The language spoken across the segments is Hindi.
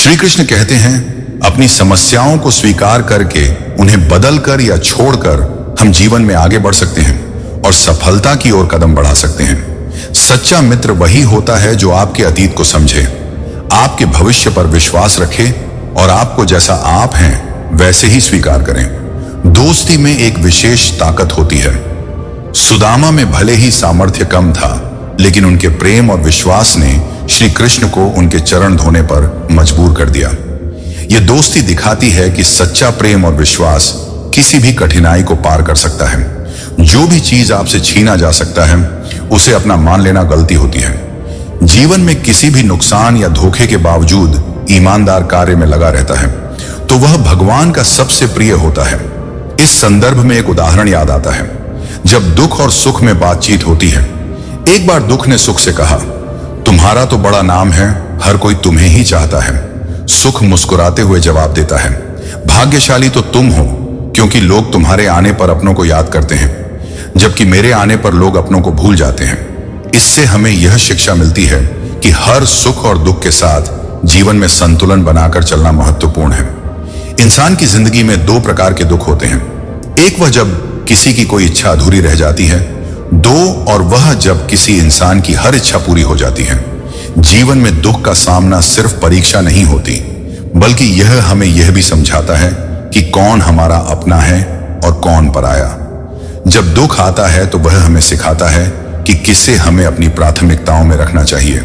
श्री कृष्ण कहते हैं, अपनी समस्याओं को स्वीकार करके उन्हें बदलकर या छोड़कर हम जीवन में आगे बढ़ सकते हैं और सफलता की ओर कदम बढ़ा सकते हैं। सच्चा मित्र वही होता है जो आपके अतीत को समझे, आपके भविष्य पर विश्वास रखे और आपको जैसा आप हैं वैसे ही स्वीकार करें। दोस्ती में एक विशेष ताकत होती है। सुदामा में भले ही सामर्थ्य कम था, लेकिन उनके प्रेम और विश्वास ने श्री कृष्ण को उनके चरण धोने पर मजबूर कर दिया। यह दोस्ती दिखाती है कि सच्चा प्रेम और विश्वास किसी भी कठिनाई को पार कर सकता है। जो भी चीज आपसे छीना जा सकता है, उसे अपना मान लेना गलती होती है। जीवन में किसी भी नुकसान या धोखे के बावजूद ईमानदार कार्य में लगा रहता है तो वह भगवान का सबसे प्रिय होता है। इस संदर्भ में एक उदाहरण याद आता है। जब दुख और सुख में बातचीत होती है, एक बार दुख ने सुख से कहा, तुम्हारा तो बड़ा नाम है, हर कोई तुम्हें ही चाहता है। सुख मुस्कुराते हुए जवाब देता है, भाग्यशाली तो तुम हो, क्योंकि लोग तुम्हारे आने पर अपनों को याद करते हैं, जबकि मेरे आने पर लोग अपनों को भूल जाते हैं। इससे हमें यह शिक्षा मिलती है कि हर सुख और दुख के साथ जीवन में संतुलन बनाकर चलना महत्वपूर्ण है। इंसान की जिंदगी में दो प्रकार के दुख होते हैं। एक वह जब किसी की कोई इच्छा अधूरी रह जाती है, और वह जब किसी इंसान की हर इच्छा पूरी हो जाती है। जीवन में दुख का सामना सिर्फ परीक्षा नहीं होती, बल्कि यह हमें यह भी समझाता है कि कौन हमारा अपना है और कौन पराया। जब दुख आता है तो वह हमें सिखाता है कि किसे हमें अपनी प्राथमिकताओं में रखना चाहिए।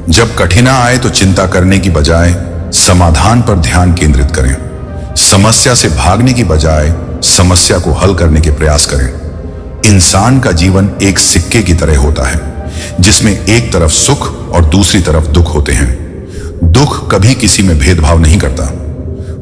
जब कठिनाई आए तो चिंता करने की बजाय समाधान पर ध्यान केंद्रित करें। समस्या से भागने की बजाय समस्या को हल करने के प्रयास करें। इंसान का जीवन एक सिक्के की तरह होता है, जिसमें एक तरफ सुख और दूसरी तरफ दुख होते हैं। दुख कभी किसी में भेदभाव नहीं करता,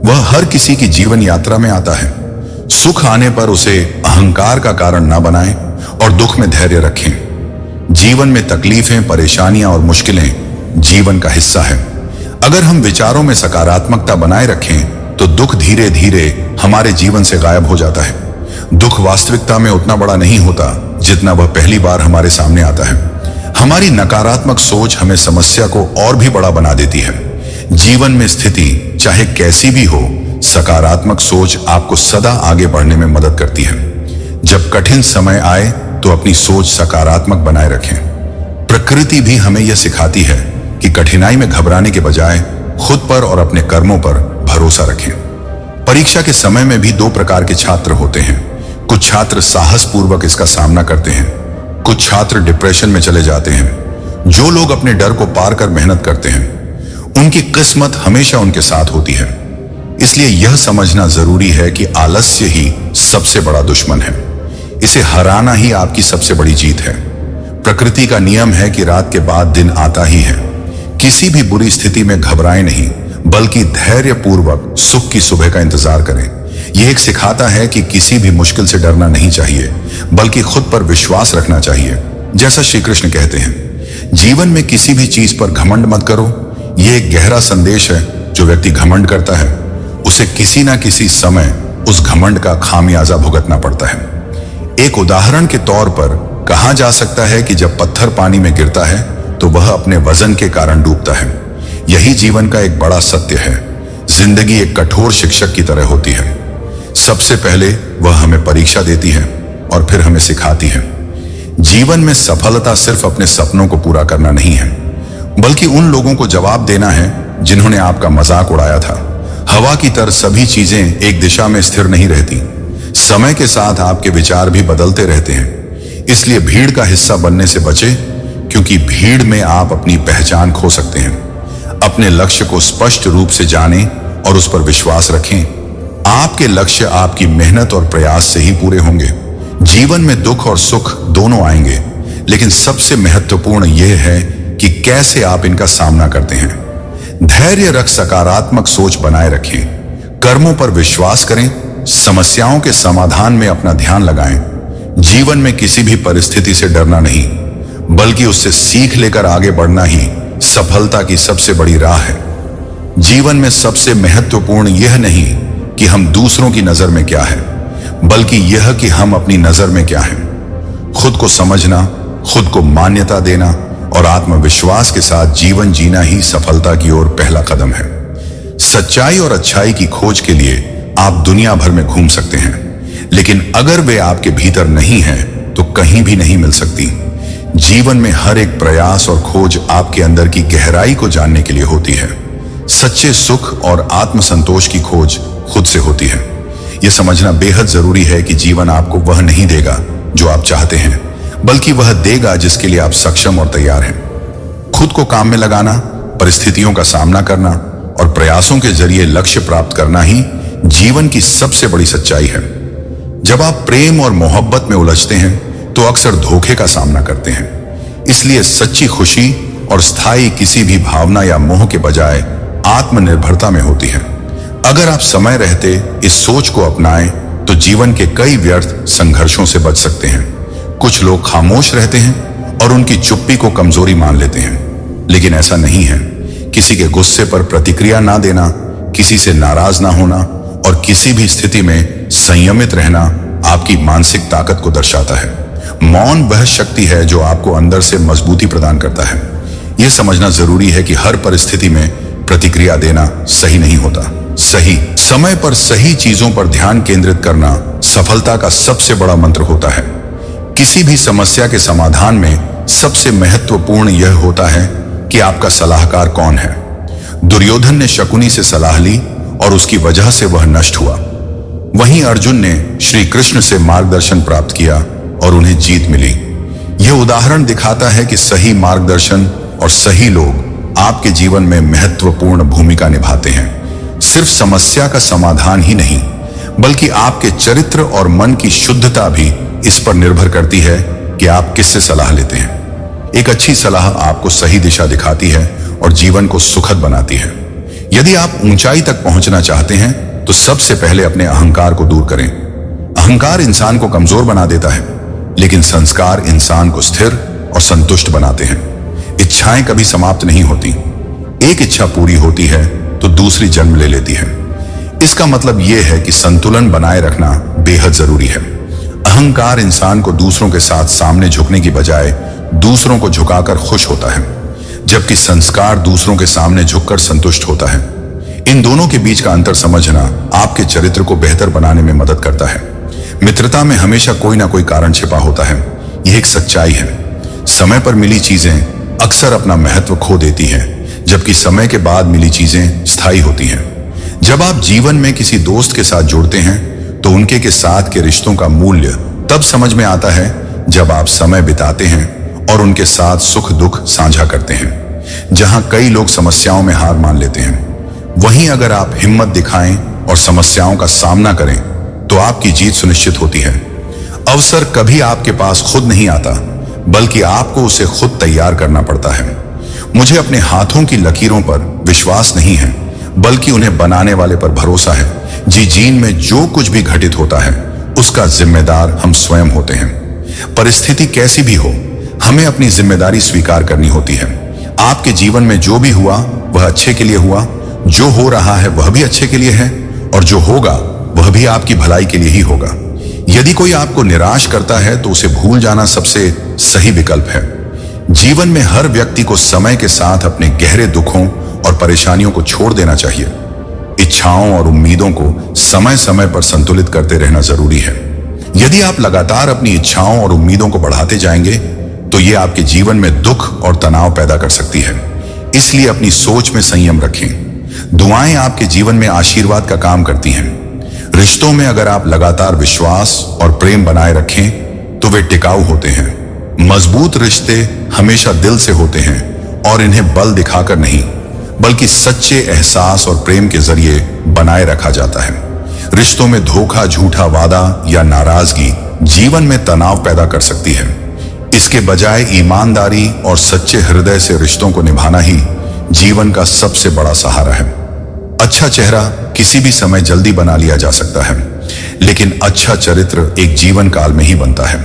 वह हर किसी की जीवन यात्रा में आता है। सुख आने पर उसे अहंकार का कारण न बनाएं और दुख में धैर्य रखें। जीवन में तकलीफें, परेशानियां और मुश्किलें जीवन का हिस्सा है। अगर हम विचारों में सकारात्मकता बनाए रखें तो दुख धीरे धीरे हमारे जीवन से गायब हो जाता है। दुख वास्तविकता में उतना बड़ा नहीं होता जितना वह पहली बार हमारे सामने आता है। हमारी नकारात्मक सोच हमें समस्या को और भी बड़ा बना देती है। जीवन में स्थिति चाहे कैसी भी हो, सकारात्मक सोच आपको सदा आगे बढ़ने में मदद करती है। जब कठिन समय आए तो अपनी सोच सकारात्मक बनाए रखें। प्रकृति भी हमें यह सिखाती है कि कठिनाई में घबराने के बजाय खुद पर और अपने कर्मों पर भरोसा रखें। परीक्षा के समय में भी दो प्रकार के छात्र होते हैं। कुछ छात्र साहस पूर्वक इसका सामना करते हैं, कुछ छात्र डिप्रेशन में चले जाते हैं। जो लोग अपने डर को पार कर मेहनत करते हैं, उनकी किस्मत हमेशा उनके साथ होती है। इसलिए यह समझना जरूरी है कि आलस्य ही सबसे बड़ा दुश्मन है। इसे हराना ही आपकी सबसे बड़ी जीत है। प्रकृति का नियम है कि रात के बाद दिन आता ही है। किसी भी बुरी स्थिति में घबराएं नहीं, बल्कि धैर्य पूर्वक सुख की सुबह का इंतजार करें। यह एक सिखाता है कि किसी भी मुश्किल से डरना नहीं चाहिए, बल्कि खुद पर विश्वास रखना चाहिए। जैसा श्री कृष्ण कहते हैं, जीवन में किसी भी चीज पर घमंड मत करो। यह एक गहरा संदेश है। जो व्यक्ति घमंड करता है, उसे किसी ना किसी समय उस घमंड का खामियाजा भुगतना पड़ता है। एक उदाहरण के तौर पर कहा जा सकता है कि जब पत्थर पानी में गिरता है तो वह अपने वजन के कारण डूबता है। यही जीवन का एक बड़ा सत्य है। जिंदगी एक कठोर शिक्षक की तरह होती है। सबसे पहले वह हमें परीक्षा देती है और फिर हमें सिखाती है। जीवन में सफलता सिर्फ अपने सपनों को पूरा करना नहीं है, बल्कि उन लोगों को जवाब देना है जिन्होंने आपका मजाक उड़ाया था। हवा की तरह सभी चीजें एक दिशा में स्थिर नहीं रहती। समय के साथ आपके विचार भी बदलते रहते हैं। इसलिए भीड़ का हिस्सा बनने से बचें, क्योंकि भीड़ में आप अपनी पहचान खो सकते हैं। अपने लक्ष्य को स्पष्ट रूप से जानें और उस पर विश्वास रखें। आपके लक्ष्य आपकी मेहनत और प्रयास से ही पूरे होंगे। जीवन में दुख और सुख दोनों आएंगे, लेकिन सबसे महत्वपूर्ण यह है कि कैसे आप इनका सामना करते हैं। धैर्य रख सकारात्मक सोच बनाए रखें, कर्मों पर विश्वास करें, समस्याओं के समाधान में अपना ध्यान लगाएं। जीवन में किसी भी परिस्थिति से डरना नहीं, बल्कि उससे सीख लेकर आगे बढ़ना ही सफलता की सबसे बड़ी राह है। जीवन में सबसे महत्वपूर्ण यह नहीं कि हम दूसरों की नजर में क्या है, बल्कि यह कि हम अपनी नजर में क्या हैं। खुद को समझना, खुद को मान्यता देना और आत्मविश्वास के साथ जीवन जीना ही सफलता की ओर पहला कदम है। सच्चाई और अच्छाई की खोज के लिए आप दुनिया भर में घूम सकते हैं, लेकिन अगर वे आपके भीतर नहीं है तो कहीं भी नहीं मिल सकती। जीवन में हर एक प्रयास और खोज आपके अंदर की गहराई को जानने के लिए होती है। सच्चे सुख और आत्मसंतोष की खोज खुद से होती है। यह समझना बेहद जरूरी है कि जीवन आपको वह नहीं देगा जो आप चाहते हैं, बल्कि वह देगा जिसके लिए आप सक्षम और तैयार हैं। खुद को काम में लगाना, परिस्थितियों का सामना करना और प्रयासों के जरिए लक्ष्य प्राप्त करना ही जीवन की सबसे बड़ी सच्चाई है। जब आप प्रेम और मोहब्बत में उलझते हैं तो अक्सर धोखे का सामना करते हैं। इसलिए सच्ची खुशी और स्थायी किसी भी भावना या मोह के बजाय आत्मनिर्भरता में होती है। अगर आप समय रहते इस सोच को अपनाएं तो जीवन के कई व्यर्थ संघर्षों से बच सकते हैं। कुछ लोग खामोश रहते हैं और उनकी चुप्पी को कमजोरी मान लेते हैं, लेकिन ऐसा नहीं है। किसी के गुस्से पर प्रतिक्रिया ना देना, किसी से नाराज ना होना और किसी भी स्थिति में संयमित रहना आपकी मानसिक ताकत को दर्शाता है। मौन वह शक्ति है जो आपको अंदर से मजबूती प्रदान करता है। यह समझना जरूरी है कि हर परिस्थिति में प्रतिक्रिया देना सही नहीं होता। सही समय पर सही चीजों पर ध्यान केंद्रित करना सफलता का सबसे बड़ा मंत्र होता है। किसी भी समस्या के समाधान में सबसे महत्वपूर्ण यह होता है कि आपका सलाहकार कौन है। दुर्योधन ने शकुनी से सलाह ली और उसकी वजह से वह नष्ट हुआ। वहीं अर्जुन ने श्री कृष्ण से मार्गदर्शन प्राप्त किया और उन्हें जीत मिली। यह उदाहरण दिखाता है कि सही मार्गदर्शन और सही लोग आपके जीवन में महत्वपूर्ण भूमिका निभाते हैं। सिर्फ समस्या का समाधान ही नहीं, बल्कि आपके चरित्र और मन की शुद्धता भी इस पर निर्भर करती है कि आप किससे सलाह लेते हैं। एक अच्छी सलाह आपको सही दिशा दिखाती है और जीवन को सुखद बनाती है। यदि आप ऊंचाई तक पहुंचना चाहते हैं तो सबसे पहले अपने अहंकार को दूर करें। अहंकार इंसान को कमजोर बना देता है, लेकिन संस्कार इंसान को स्थिर और संतुष्ट बनाते हैं। इच्छाएं कभी समाप्त नहीं होती। एक इच्छा पूरी होती है तो दूसरी जन्म ले लेती है। इसका मतलब यह है कि संतुलन बनाए रखना बेहद जरूरी है। अहंकार इंसान को दूसरों के साथ सामने झुकने की बजाय दूसरों को झुकाकर खुश होता है, जबकि संस्कार दूसरों के सामने झुककर संतुष्ट होता है। इन दोनों के बीच का अंतर समझना आपके चरित्र को बेहतर बनाने में मदद करता है। मित्रता में हमेशा कोई ना कोई कारण छिपा होता है, यह एक सच्चाई है। समय पर मिली चीजें अक्सर अपना महत्व खो देती हैं, जबकि समय के बाद मिली चीजें स्थायी होती हैं। जब आप जीवन में किसी दोस्त के साथ जुड़ते हैं तो उनके के साथ के रिश्तों का मूल्य तब समझ में आता है जब आप समय बिताते हैं और उनके साथ सुख दुख साझा करते हैं। जहां कई लोग समस्याओं में हार मान लेते हैं, वहीं अगर आप हिम्मत दिखाएं और समस्याओं का सामना करें तो आपकी जीत सुनिश्चित होती है। अवसर कभी आपके पास खुद नहीं आता, बल्कि आपको उसे खुद तैयार करना पड़ता है। मुझे अपने हाथों की लकीरों पर विश्वास नहीं है, बल्कि उन्हें बनाने वाले पर भरोसा है। जीवन में जो कुछ भी घटित होता है उसका जिम्मेदार हम स्वयं होते हैं। परिस्थिति कैसी भी हो, हमें अपनी जिम्मेदारी स्वीकार करनी होती है। आपके जीवन में जो भी हुआ वह अच्छे के लिए हुआ, जो हो रहा है वह भी अच्छे के लिए है, और जो होगा वह भी आपकी भलाई के लिए ही होगा। यदि कोई आपको निराश करता है तो उसे भूल जाना सबसे सही विकल्प है। जीवन में हर व्यक्ति को समय के साथ अपने गहरे दुखों और परेशानियों को छोड़ देना चाहिए। इच्छाओं और उम्मीदों को समय समय पर संतुलित करते रहना जरूरी है। यदि आप लगातार अपनी इच्छाओं और उम्मीदों को बढ़ाते जाएंगे तो ये आपके जीवन में दुख और तनाव पैदा कर सकती है। इसलिए अपनी सोच में संयम रखें। दुआएं आपके जीवन में आशीर्वाद का काम करती हैं। रिश्तों में अगर आप लगातार विश्वास और प्रेम बनाए रखें तो वे टिकाऊ होते हैं। मजबूत रिश्ते हमेशा दिल से होते हैं और इन्हें बल दिखाकर नहीं, बल्कि सच्चे एहसास और प्रेम के जरिए बनाए रखा जाता है। रिश्तों में धोखा, झूठा वादा या नाराजगी जीवन में तनाव पैदा कर सकती है। इसके बजाय ईमानदारी और सच्चे हृदय से रिश्तों को निभाना ही जीवन का सबसे बड़ा सहारा है। अच्छा चेहरा किसी भी समय जल्दी बना लिया जा सकता है, लेकिन अच्छा चरित्र एक जीवन काल में ही बनता है।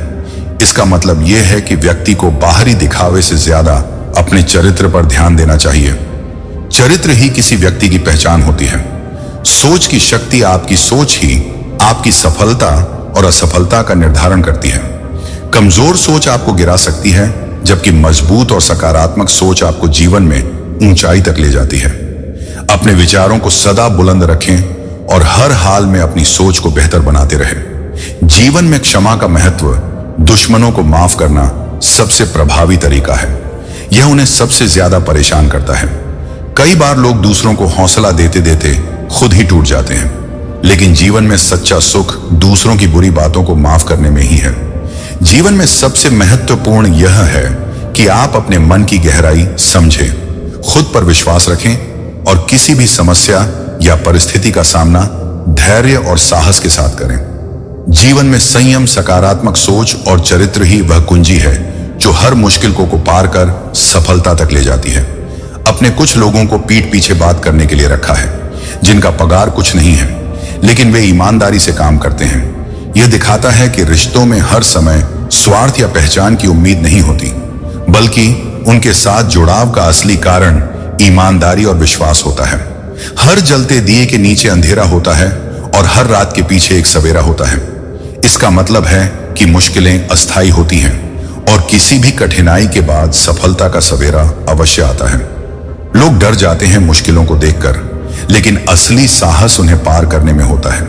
इसका मतलब यह है कि व्यक्ति को बाहरी दिखावे से ज्यादा अपने चरित्र पर ध्यान देना चाहिए। चरित्र ही किसी व्यक्ति की पहचान होती है। सोच की शक्ति, आपकी सोच ही आपकी सफलता और असफलता का निर्धारण करती है। कमजोर सोच आपको गिरा सकती है, जबकि मजबूत और सकारात्मक सोच आपको जीवन में ऊंचाई तक ले जाती है। अपने विचारों को सदा बुलंद रखें और हर हाल में अपनी सोच को बेहतर बनाते रहें। जीवन में क्षमा का महत्व, दुश्मनों को माफ करना सबसे प्रभावी तरीका है। यह उन्हें सबसे ज्यादा परेशान करता है। कई बार लोग दूसरों को हौसला देते देते खुद ही टूट जाते हैं, लेकिन जीवन में सच्चा सुख दूसरों की बुरी बातों को माफ करने में ही है। जीवन में सबसे महत्वपूर्ण यह है कि आप अपने मन की गहराई समझें, खुद पर विश्वास रखें और किसी भी समस्या या परिस्थिति का सामना धैर्य और साहस के साथ करें। जीवन में संयम, सकारात्मक सोच और चरित्र ही वह कुंजी है जो हर मुश्किल को पार कर सफलता तक ले जाती है। अपने कुछ लोगों को पीठ पीछे बात करने के लिए रखा है, जिनका पगार कुछ नहीं है, लेकिन वे ईमानदारी से काम करते हैं। यह दिखाता है कि रिश्तों में हर समय स्वार्थ या पहचान की उम्मीद नहीं होती, बल्कि उनके साथ जुड़ाव का असली कारण ईमानदारी और विश्वास होता है। हर जलते दिए के नीचे अंधेरा होता है और हर रात के पीछे एक सवेरा होता है। इसका मतलब है कि मुश्किलें अस्थायी होती हैं और किसी भी कठिनाई के बाद सफलता का सवेरा अवश्य आता है। लोग डर जाते हैं मुश्किलों को देखकर, लेकिन असली साहस उन्हें पार करने में होता है।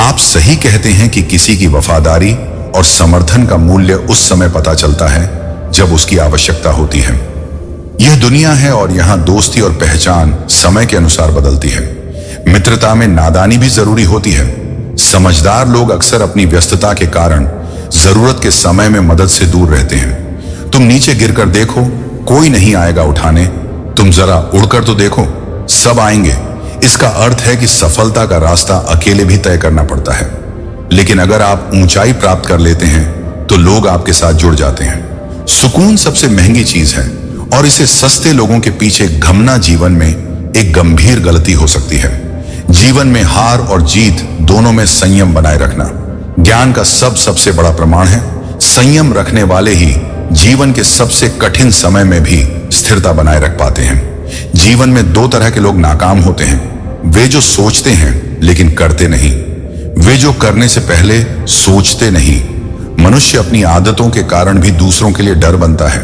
आप सही कहते हैं कि किसी की वफादारी और समर्थन का मूल्य उस समय पता चलता है जब उसकी आवश्यकता होती है। यह दुनिया है और यहां दोस्ती और पहचान समय के अनुसार बदलती है। मित्रता में नादानी भी जरूरी होती है। समझदार लोग अक्सर अपनी व्यस्तता के कारण जरूरत के समय में मदद से दूर रहते हैं। तुम नीचे गिरकर देखो, कोई नहीं आएगा उठाने। तुम जरा उड़कर तो देखो, सब आएंगे। इसका अर्थ है कि सफलता का रास्ता अकेले भी तय करना पड़ता है, लेकिन अगर आप ऊंचाई प्राप्त कर लेते हैं तो लोग आपके साथ जुड़ जाते हैं। सुकून सबसे महंगी चीज है और इसे सस्ते लोगों के पीछे घमना जीवन में एक गंभीर गलती हो सकती है। जीवन में हार और जीत दोनों में संयम बनाए रखना ज्ञान का सबसे बड़ा प्रमाण है। संयम रखने वाले ही जीवन के सबसे कठिन समय में भी स्थिरता बनाए रख पाते हैं। जीवन में दो तरह के लोग नाकाम होते हैं, वे जो सोचते हैं लेकिन करते नहीं, वे जो करने से पहले सोचते नहीं। मनुष्य अपनी आदतों के कारण भी दूसरों के लिए डर बनता है,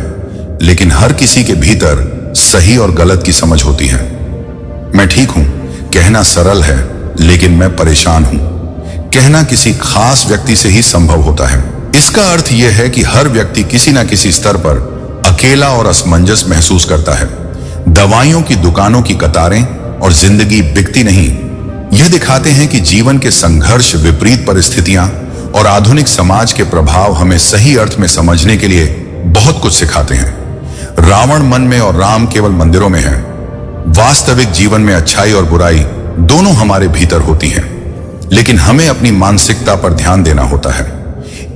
लेकिन हर किसी के भीतर सही और गलत की समझ होती है। मैं ठीक हूं कहना सरल है, लेकिन मैं परेशान हूं कहना किसी खास व्यक्ति से ही संभव होता है। इसका अर्थ यह है कि हर व्यक्ति किसी न किसी स्तर पर अकेला और असमंजस महसूस करता है। दवाइयों की दुकानों की कतारें और जिंदगी बिकती नहीं, यह दिखाते हैं कि जीवन के संघर्ष, विपरीत परिस्थितियां और आधुनिक समाज के प्रभाव हमें सही अर्थ में समझने के लिए बहुत कुछ सिखाते हैं। रावण मन में और राम केवल मंदिरों में है। वास्तविक जीवन में अच्छाई और बुराई दोनों हमारे भीतर होती हैं, लेकिन हमें अपनी मानसिकता पर ध्यान देना होता है।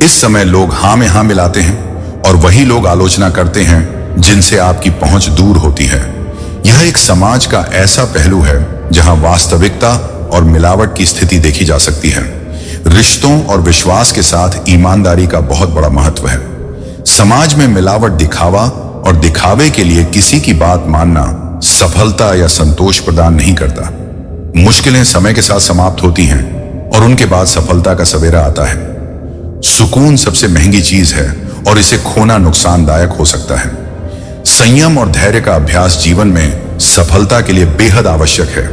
इस समय लोग हाँ में हाँ मिलाते हैं और वही लोग आलोचना करते हैं जिनसे आपकी पहुंच दूर होती है। यह एक समाज का ऐसा पहलू है जहां वास्तविकता और मिलावट की स्थिति देखी जा सकती है। रिश्तों और विश्वास के साथ ईमानदारी का बहुत बड़ा महत्व है। समाज में मिलावट, दिखावा और दिखावे के लिए किसी की बात मानना सफलता या संतोष प्रदान नहीं करता। मुश्किलें समय के साथ समाप्त होती हैं और उनके बाद सफलता का सवेरा आता है। सुकून सबसे महंगी चीज है और इसे खोना नुकसानदायक हो सकता है। संयम और धैर्य का अभ्यास जीवन में सफलता के लिए बेहद आवश्यक है।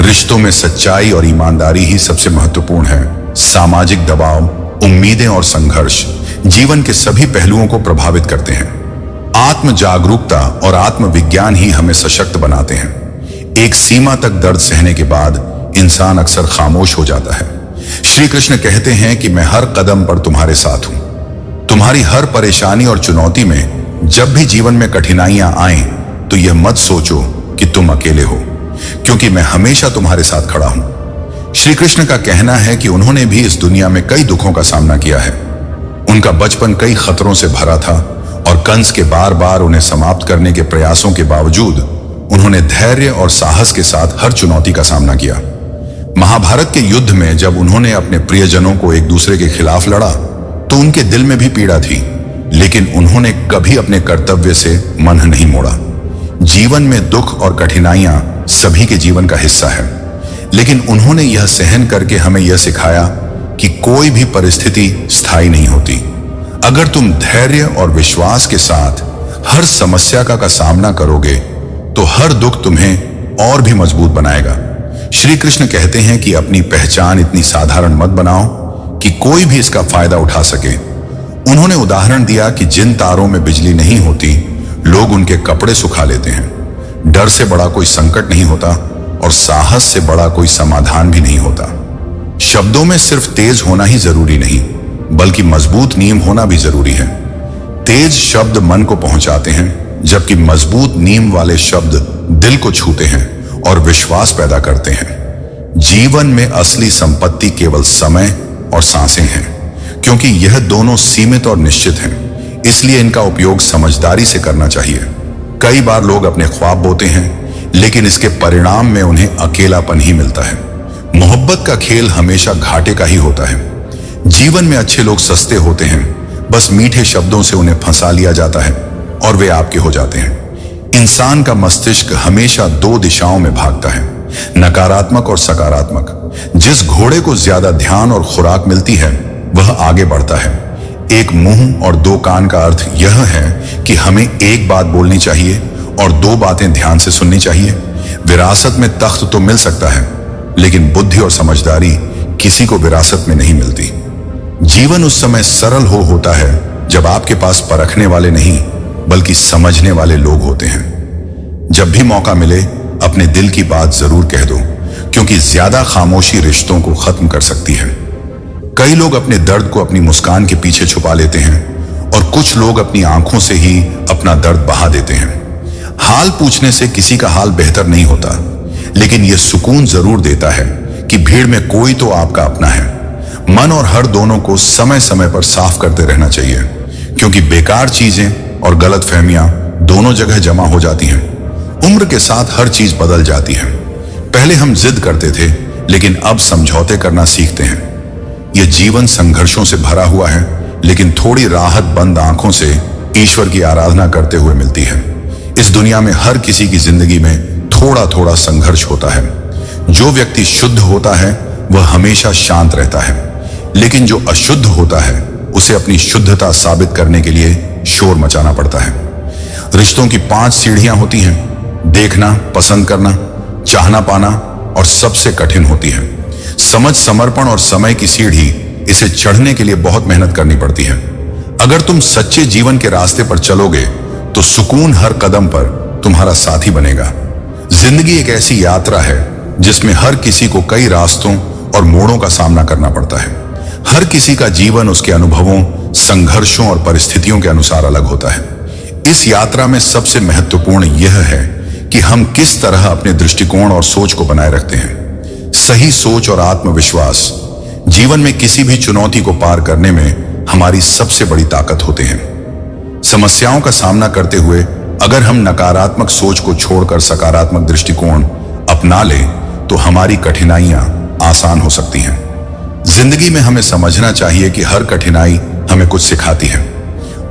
रिश्तों में सच्चाई और ईमानदारी ही सबसे महत्वपूर्ण है। सामाजिक दबाव, उम्मीदें और संघर्ष जीवन के सभी पहलुओं को प्रभावित करते हैं। आत्म जागरूकता और आत्मविज्ञान ही हमें सशक्त बनाते हैं। एक सीमा तक दर्द सहने के बाद इंसान अक्सर खामोश हो जाता है। श्री कृष्ण कहते हैं कि मैं हर कदम पर तुम्हारे साथ हूं। तुम्हारी हर परेशानी और चुनौती में जब भी जीवन में कठिनाइयां आएं, तो यह मत सोचो कि तुम अकेले हो, क्योंकि मैं हमेशा तुम्हारे साथ खड़ा हूं। श्री कृष्ण का कहना है कि उन्होंने भी इस दुनिया में कई दुखों का सामना किया है। उनका बचपन कई खतरों से भरा था और कंस के बार बार उन्हें समाप्त करने के प्रयासों के बावजूद उन्होंने धैर्य और साहस के साथ हर चुनौती का सामना किया। महाभारत के युद्ध में जब उन्होंने अपने प्रियजनों को एक दूसरे के खिलाफ लड़ा, तो उनके दिल में भी पीड़ा थी, लेकिन उन्होंने कभी अपने कर्तव्य से मन नहीं मोड़ा। जीवन में दुख और कठिनाइयां सभी के जीवन का हिस्सा है, लेकिन उन्होंने यह सहन करके हमें यह सिखाया कि कोई भी परिस्थिति स्थायी नहीं होती। अगर तुम धैर्य और विश्वास के साथ हर समस्या का सामना करोगे, तो हर दुख तुम्हें और भी मजबूत बनाएगा। श्री कृष्ण कहते हैं कि अपनी पहचान इतनी साधारण मत बनाओ कि कोई भी इसका फायदा उठा सके। उन्होंने उदाहरण दिया कि जिन तारों में बिजली नहीं होती, लोग उनके कपड़े सुखा लेते हैं। डर से बड़ा कोई संकट नहीं होता और साहस से बड़ा कोई समाधान भी नहीं होता। शब्दों में सिर्फ तेज होना ही जरूरी नहीं, बल्कि मजबूत नींव होना भी जरूरी है। तेज शब्द मन को पहुंचाते हैं, जबकि मजबूत नींव वाले शब्द दिल को छूते हैं और विश्वास पैदा करते हैं। जीवन में असली संपत्ति केवल समय और सांसें हैं, क्योंकि यह दोनों सीमित और निश्चित हैं। इसलिए इनका उपयोग समझदारी से करना चाहिए। कई बार लोग अपने ख्वाब बोते हैं, लेकिन इसके परिणाम में उन्हें अकेलापन ही मिलता है। मोहब्बत का खेल हमेशा घाटे का ही होता है। जीवन में अच्छे लोग सस्ते होते हैं, बस मीठे शब्दों से उन्हें फंसा लिया जाता है और वे आपके हो जाते हैं। इंसान का मस्तिष्क हमेशा दो दिशाओं में भागता है, नकारात्मक और सकारात्मक। जिस घोड़े को ज्यादा ध्यान और खुराक मिलती है वह आगे बढ़ता है। एक मुंह और दो कान का अर्थ यह है कि हमें एक बात बोलनी चाहिए और दो बातें ध्यान से सुननी चाहिए। विरासत में तख्त तो मिल सकता है, लेकिन बुद्धि और समझदारी किसी को विरासत में नहीं मिलती। जीवन उस समय सरल होता है जब आपके पास परखने वाले नहीं, बल्कि समझने वाले लोग होते हैं। जब भी मौका मिले अपने दिल की बात जरूर कह दो, क्योंकि ज्यादा खामोशी रिश्तों को खत्म कर सकती है। कई लोग अपने दर्द को अपनी मुस्कान के पीछे छुपा लेते हैं और कुछ लोग अपनी आंखों से ही अपना दर्द बहा देते हैं। हाल पूछने से किसी का हाल बेहतर नहीं होता, लेकिन यह सुकून जरूर देता है कि भीड़ में कोई तो आपका अपना है। मन और हर दोनों को समय समय पर साफ करते रहना चाहिए, क्योंकि बेकार चीजें और गलतफहमियां दोनों जगह जमा हो जाती हैं। उम्र के साथ हर चीज बदल जाती है। पहले हम जिद करते थे, लेकिन अब समझौते करना सीखते हैं। यह जीवन संघर्षों से भरा हुआ है, लेकिन थोड़ी राहत बंद आंखों से ईश्वर की आराधना करते हुए मिलती है। इस दुनिया में हर किसी की जिंदगी में थोड़ा थोड़ा संघर्ष होता है। जो व्यक्ति शुद्ध होता है वह हमेशा शांत रहता है, लेकिन जो अशुद्ध होता है उसे अपनी शुद्धता साबित करने के लिए शोर मचाना पड़ता है। रिश्तों की 5 सीढ़ियां होती हैं: देखना, पसंद करना, चाहना पाना और सबसे कठिन होती है समझ, समर्पण और समय की सीढ़ी। इसे चढ़ने के लिए बहुत मेहनत करनी पड़ती है। अगर तुम सच्चे जीवन के रास्ते पर चलोगे तो सुकून हर कदम पर तुम्हारा साथी बनेगा। जिंदगी एक ऐसी यात्रा है जिसमें हर किसी को कई रास्तों और मोड़ों का सामना करना पड़ता है। हर किसी का जीवन उसके अनुभवों, संघर्षों और परिस्थितियों के अनुसार अलग होता है। इस यात्रा में सबसे महत्वपूर्ण यह है कि हम किस तरह अपने दृष्टिकोण और सोच को बनाए रखते हैं। सही सोच और आत्मविश्वास जीवन में किसी भी चुनौती को पार करने में हमारी सबसे बड़ी ताकत होते हैं। समस्याओं का सामना करते हुए अगर हम नकारात्मक सोच को छोड़कर सकारात्मक दृष्टिकोण अपना लें तो हमारी कठिनाइयां आसान हो सकती हैं। जिंदगी में हमें समझना चाहिए कि हर कठिनाई हमें कुछ सिखाती है।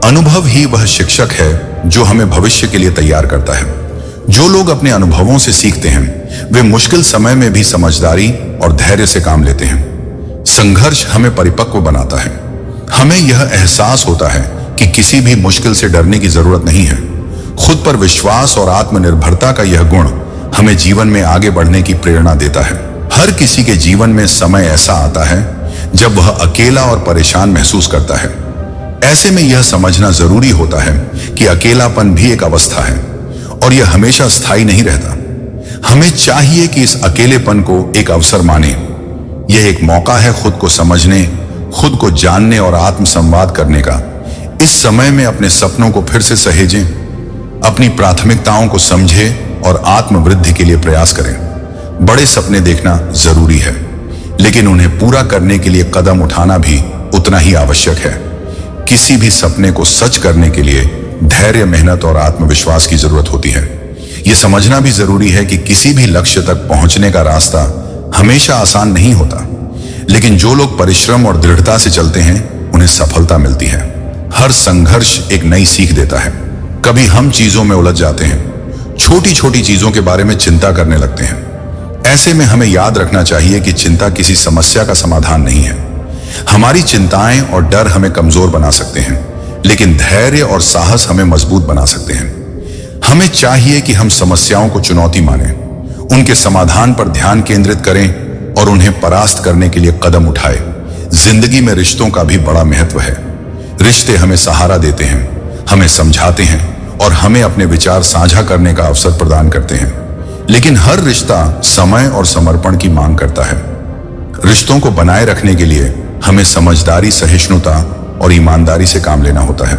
अनुभव ही वह शिक्षक है जो हमें भविष्य के लिए तैयार करता है। जो लोग अपने अनुभवों से सीखते हैं वे मुश्किल समय में भी समझदारी और धैर्य से काम लेते हैं। संघर्ष हमें परिपक्व बनाता है। हमें यह एहसास होता है कि किसी भी मुश्किल से डरने की जरूरत नहीं है। खुद पर विश्वास और आत्मनिर्भरता का यह गुण हमें जीवन में आगे बढ़ने की प्रेरणा देता है। हर किसी के जीवन में समय ऐसा आता है जब वह अकेला और परेशान महसूस करता है। ऐसे में यह समझना जरूरी होता है कि अकेलापन भी एक अवस्था है और यह हमेशा स्थायी नहीं रहता। हमें चाहिए कि इस अकेलेपन को एक अवसर माने। यह एक मौका है खुद को समझने, खुद को जानने और आत्मसंवाद करने का। इस समय में अपने सपनों को फिर से सहेजें, अपनी प्राथमिकताओं को समझें और आत्मवृद्धि के लिए प्रयास करें। बड़े सपने देखना जरूरी है, लेकिन उन्हें पूरा करने के लिए कदम उठाना भी उतना ही आवश्यक है। किसी भी सपने को सच करने के लिए धैर्य, मेहनत और आत्मविश्वास की जरूरत होती है। यह समझना भी जरूरी है कि किसी भी लक्ष्य तक पहुंचने का रास्ता हमेशा आसान नहीं होता, लेकिन जो लोग परिश्रम और दृढ़ता से चलते हैं उन्हें सफलता मिलती है। हर संघर्ष एक नई सीख देता है। कभी हम चीजों में उलझ जाते हैं, छोटी छोटी चीजों के बारे में चिंता करने लगते हैं। ऐसे में हमें याद रखना चाहिए कि चिंता किसी समस्या का समाधान नहीं है। हमारी चिंताएं और डर हमें कमजोर बना सकते हैं, लेकिन धैर्य और साहस हमें मजबूत बना सकते हैं। हमें चाहिए कि हम समस्याओं को चुनौती मानें, उनके समाधान पर ध्यान केंद्रित करें और उन्हें परास्त करने के लिए कदम उठाए। जिंदगी में रिश्तों का भी बड़ा महत्व है। रिश्ते हमें सहारा देते हैं, हमें समझाते हैं और हमें अपने विचार साझा करने का अवसर प्रदान करते हैं। लेकिन हर रिश्ता समय और समर्पण की मांग करता है। रिश्तों को बनाए रखने के लिए हमें समझदारी, सहिष्णुता और ईमानदारी से काम लेना होता है।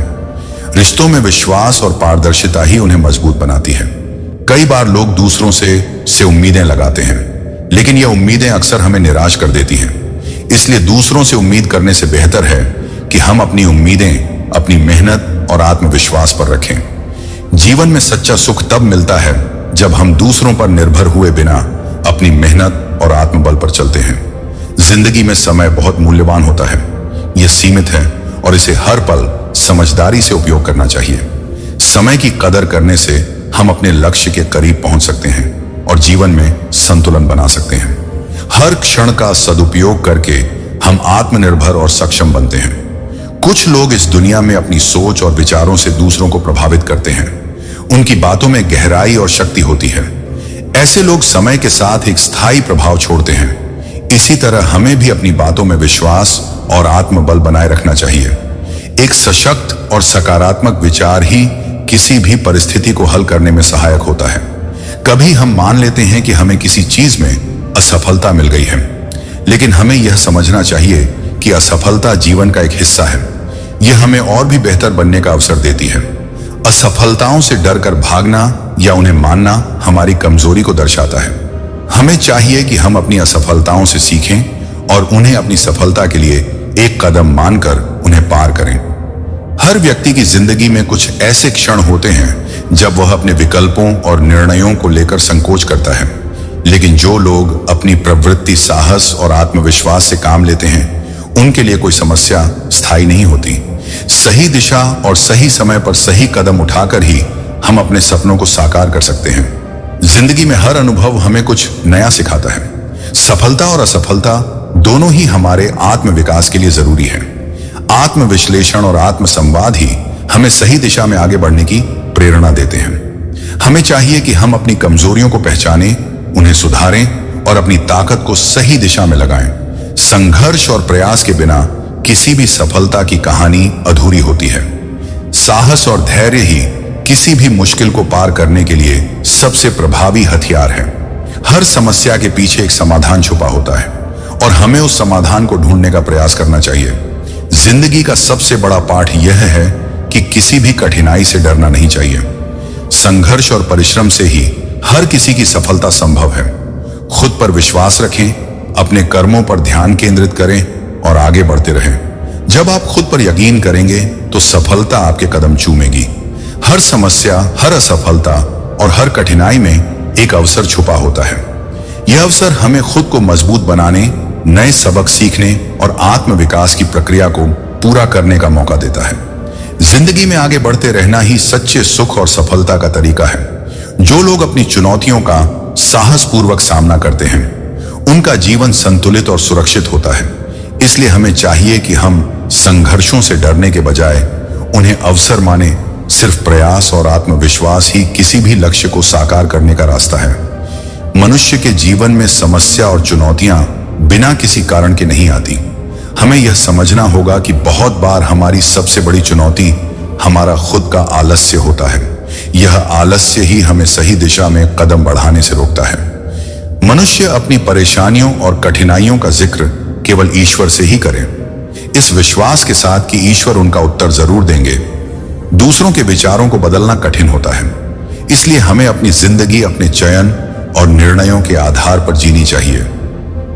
रिश्तों में विश्वास और पारदर्शिता ही उन्हें मजबूत बनाती है। कई बार लोग दूसरों से उम्मीदें लगाते हैं, लेकिन यह उम्मीदें अक्सर हमें निराश कर देती हैं। इसलिए दूसरों से उम्मीद करने से बेहतर है कि हम अपनी उम्मीदें अपनी मेहनत और आत्मविश्वास पर रखें। जीवन में सच्चा सुख तब मिलता है जब हम दूसरों पर निर्भर हुए बिना अपनी मेहनत और आत्मबल पर चलते हैं। जिंदगी में समय बहुत मूल्यवान होता है, यह सीमित है और इसे हर पल समझदारी से उपयोग करना चाहिए। समय की कदर करने से हम अपने लक्ष्य के करीब पहुंच सकते हैं और जीवन में संतुलन बना सकते हैं। हर क्षण का सदुपयोग करके हम आत्मनिर्भर और सक्षम बनते हैं। कुछ लोग इस दुनिया में अपनी सोच और विचारों से दूसरों को प्रभावित करते हैं। उनकी बातों में गहराई और शक्ति होती है। ऐसे लोग समय के साथ एक स्थायी प्रभाव छोड़ते हैं। इसी तरह हमें भी अपनी बातों में विश्वास और आत्मबल बनाए रखना चाहिए। एक सशक्त और सकारात्मक विचार ही किसी भी परिस्थिति को हल करने में सहायक होता है। कभी हम मान लेते हैं कि हमें किसी चीज में असफलता मिल गई है, लेकिन हमें यह समझना चाहिए कि असफलता जीवन का एक हिस्सा है। यह हमें और भी बेहतर बनने का अवसर देती है। असफलताओं से डरकर भागना या उन्हें मानना हमारी कमजोरी को दर्शाता है। हमें चाहिए कि हम अपनी असफलताओं से सीखें और उन्हें अपनी सफलता के लिए एक कदम मानकर उन्हें पार करें। हर व्यक्ति की जिंदगी में कुछ ऐसे क्षण होते हैं जब वह अपने विकल्पों और निर्णयों को लेकर संकोच करता है, लेकिन जो लोग अपनी प्रवृत्ति, साहस और आत्मविश्वास से काम लेते हैं, उनके लिए कोई समस्या स्थायी नहीं होती। सही दिशा और सही समय पर सही कदम उठाकर ही हम अपने सपनों को साकार कर सकते हैं। जिंदगी में हर अनुभव हमें कुछ नया सिखाता है। सफलता और असफलता दोनों ही हमारे आत्मविकास के लिए जरूरी है। आत्मविश्लेषण और आत्मसंवाद ही हमें सही दिशा में आगे बढ़ने की प्रेरणा देते हैं। हमें चाहिए कि हम अपनी कमजोरियों को पहचानें, उन्हें सुधारें और अपनी ताकत को सही दिशा में लगाएं। संघर्ष और प्रयास के बिना किसी भी सफलता की कहानी अधूरी होती है। साहस और धैर्य ही किसी भी मुश्किल को पार करने के लिए सबसे प्रभावी हथियार है। हर समस्या के पीछे एक समाधान छुपा होता है और हमें उस समाधान को ढूंढने का प्रयास करना चाहिए। जिंदगी का सबसे बड़ा पाठ यह है कि किसी भी कठिनाई से डरना नहीं चाहिए। संघर्ष और परिश्रम से ही हर किसी की सफलता संभव है। खुद पर विश्वास रखें, अपने कर्मों पर ध्यान केंद्रित करें और आगे बढ़ते रहें। जब आप खुद पर यकीन करेंगे तो सफलता आपके कदम चूमेगी। हर समस्या, हर असफलता और हर कठिनाई में एक अवसर छुपा होता है। यह अवसर हमें खुद को मजबूत बनाने, नए सबक सीखने और आत्मविकास की प्रक्रिया को पूरा करने का मौका देता है। जिंदगी में आगे बढ़ते रहना ही सच्चे सुख और सफलता का तरीका है। जो लोग अपनी चुनौतियों का साहसपूर्वक सामना करते हैं, उनका जीवन संतुलित और सुरक्षित होता है। इसलिए हमें चाहिए कि हम संघर्षों से डरने के बजाय उन्हें अवसर माने। सिर्फ प्रयास और आत्मविश्वास ही किसी भी लक्ष्य को साकार करने का रास्ता है। मनुष्य के जीवन में समस्या और चुनौतियां बिना किसी कारण के नहीं आती। हमें यह समझना होगा कि बहुत बार हमारी सबसे बड़ी चुनौती हमारा खुद का आलस्य होता है। यह आलस्य ही हमें सही दिशा में कदम बढ़ाने से रोकता है। मनुष्य अपनी परेशानियों और कठिनाइयों का जिक्र केवल ईश्वर से ही करे, इस विश्वास के साथ कि ईश्वर उनका उत्तर जरूर देंगे। दूसरों के विचारों को बदलना कठिन होता है, इसलिए हमें अपनी जिंदगी अपने चयन और निर्णयों के आधार पर जीनी चाहिए।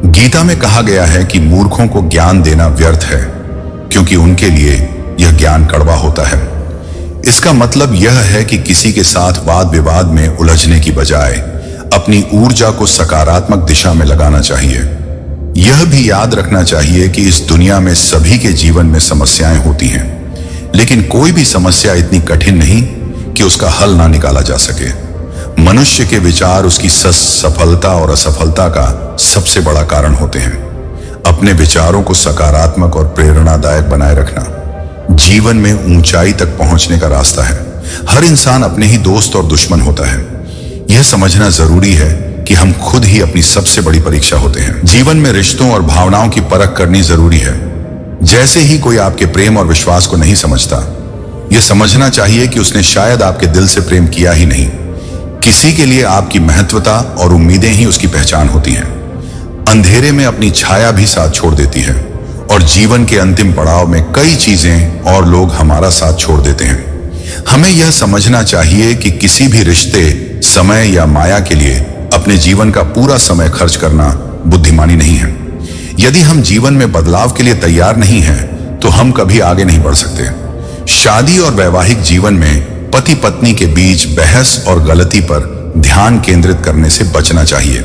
गीता में कहा गया है कि मूर्खों को ज्ञान देना व्यर्थ है, क्योंकि उनके लिए यह ज्ञान कड़वा होता है। इसका मतलब यह है कि किसी के साथ वाद विवाद में उलझने की बजाय अपनी ऊर्जा को सकारात्मक दिशा में लगाना चाहिए। यह भी याद रखना चाहिए कि इस दुनिया में सभी के जीवन में समस्याएं होती हैं, लेकिन कोई भी समस्या इतनी कठिन नहीं कि उसका हल ना निकाला जा सके। मनुष्य के विचार उसकी सफलता और असफलता का सबसे बड़ा कारण होते हैं। अपने विचारों को सकारात्मक और प्रेरणादायक बनाए रखना जीवन में ऊंचाई तक पहुंचने का रास्ता है। हर इंसान अपने ही दोस्त और दुश्मन होता है। यह समझना जरूरी है कि हम खुद ही अपनी सबसे बड़ी परीक्षा होते हैं। जीवन में रिश्तों और भावनाओं की परख करनी जरूरी है। जैसे ही कोई आपके प्रेम और विश्वास को नहीं समझता, यह समझना चाहिए कि उसने शायद आपके दिल से प्रेम किया ही नहीं। किसी के लिए आपकी महत्वता और उम्मीदें ही उसकी पहचान होती हैं। अंधेरे में अपनी छाया भी साथ छोड़ देती है और जीवन के अंतिम पड़ाव में कई चीजें और लोग हमारा साथ छोड़ देते हैं। हमें यह समझना चाहिए कि किसी भी रिश्ते, समय या माया के लिए अपने जीवन का पूरा समय खर्च करना बुद्धिमानी नहीं है। यदि हम जीवन में बदलाव के लिए तैयार नहीं हैं, तो हम कभी आगे नहीं बढ़ सकते। शादी और वैवाहिक जीवन में पति पत्नी के बीच बहस और गलती पर ध्यान केंद्रित करने से बचना चाहिए।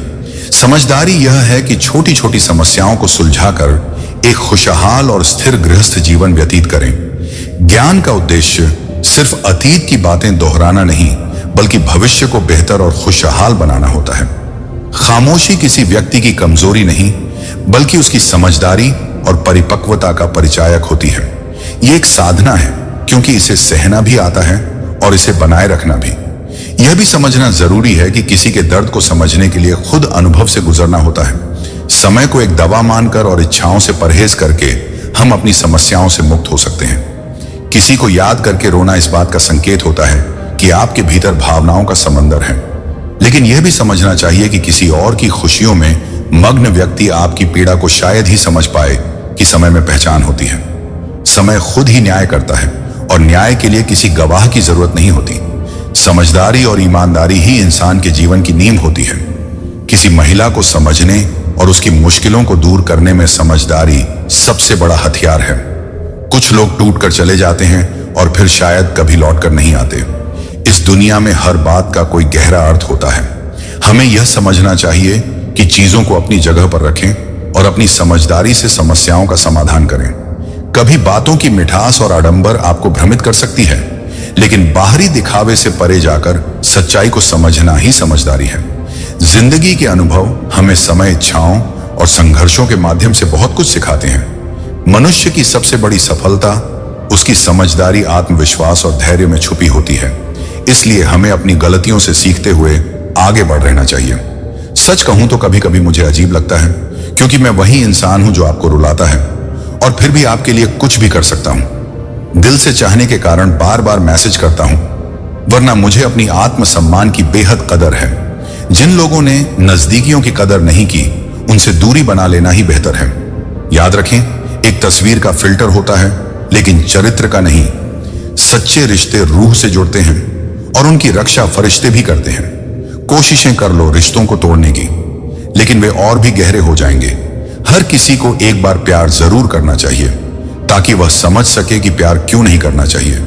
समझदारी यह है कि छोटी छोटी समस्याओं को सुलझाकर एक खुशहाल और स्थिर गृहस्थ जीवन व्यतीत करें। ज्ञान का उद्देश्य सिर्फ अतीत की बातें दोहराना नहीं, बल्कि भविष्य को बेहतर और खुशहाल बनाना होता है। खामोशी किसी व्यक्ति की कमजोरी नहीं, बल्कि उसकी समझदारी और परिपक्वता का परिचायक होती है। यह एक साधना है, क्योंकि इसे सहना भी आता है और इसे बनाए रखना भी। यह भी समझना जरूरी है कि किसी के दर्द को समझने के लिए खुद अनुभव से गुजरना होता है। समय को एक दवा मानकर और इच्छाओं से परहेज करके हम अपनी समस्याओं से मुक्त हो सकते हैं। किसी को याद करके रोना इस बात का संकेत होता है कि आपके भीतर भावनाओं का समंदर है। लेकिन यह भी समझना चाहिए कि किसी और की खुशियों में मग्न व्यक्ति आपकी पीड़ा को शायद ही समझ पाए कि समय में पहचान होती है। समय खुद ही न्याय करता है और न्याय के लिए किसी गवाह की जरूरत नहीं होती। समझदारी और ईमानदारी ही इंसान के जीवन की नींव होती है। किसी महिला को समझने और उसकी मुश्किलों को दूर करने में समझदारी सबसे बड़ा हथियार है। कुछ लोग टूट कर चले जाते हैं और फिर शायद कभी लौट कर नहीं आते। इस दुनिया में हर बात का कोई गहरा अर्थ होता है। हमें यह समझना चाहिए कि चीजों को अपनी जगह पर रखें और अपनी समझदारी से समस्याओं का समाधान करें। कभी बातों की मिठास और आडंबर आपको भ्रमित कर सकती है, लेकिन बाहरी दिखावे से परे जाकर सच्चाई को समझना ही समझदारी है। जिंदगी के अनुभव हमें समय, इच्छाओं और संघर्षों के माध्यम से बहुत कुछ सिखाते हैं। मनुष्य की सबसे बड़ी सफलता उसकी समझदारी, आत्मविश्वास और धैर्य में छुपी होती है। इसलिए हमें अपनी गलतियों से सीखते हुए आगे बढ़ रहना चाहिए। सच कहूं तो कभी कभी मुझे अजीब लगता है, क्योंकि मैं वही इंसान हूं जो आपको रुलाता है और फिर भी आपके लिए कुछ भी कर सकता हूं। दिल से चाहने के कारण बार बार मैसेज करता हूं, वरना मुझे अपनी आत्मसम्मान की बेहद कदर है। जिन लोगों ने नजदीकियों की कदर नहीं की, उनसे दूरी बना लेना ही बेहतर है। याद रखें, एक तस्वीर का फिल्टर होता है, लेकिन चरित्र का नहीं। सच्चे रिश्ते रूह से जुड़ते हैं और उनकी रक्षा फरिश्ते भी करते हैं। कोशिशें कर लो रिश्तों को तोड़ने की, लेकिन वे और भी गहरे हो जाएंगे। हर किसी को एक बार प्यार जरूर करना चाहिए, ताकि वह समझ सके कि प्यार क्यों नहीं करना चाहिए।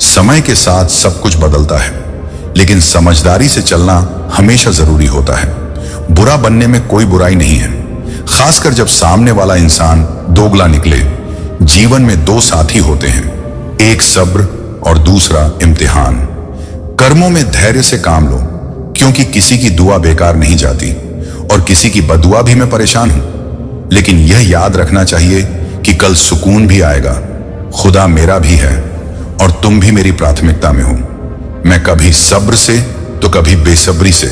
समय के साथ सब कुछ बदलता है, लेकिन समझदारी से चलना हमेशा जरूरी होता है। बुरा बनने में कोई बुराई नहीं है, खासकर जब सामने वाला इंसान दोगला निकले। जीवन में दो साथी होते हैं, एक सब्र और दूसरा इम्तिहान। कर्मों में धैर्य से काम लो, क्योंकि किसी की दुआ बेकार नहीं जाती और किसी की बदुआ भी मैं परेशान हूं। लेकिन यह याद रखना चाहिए कि कल सुकून भी आएगा। खुदा मेरा भी है और तुम भी मेरी प्राथमिकता में हो। मैं कभी सब्र से तो कभी बेसब्री से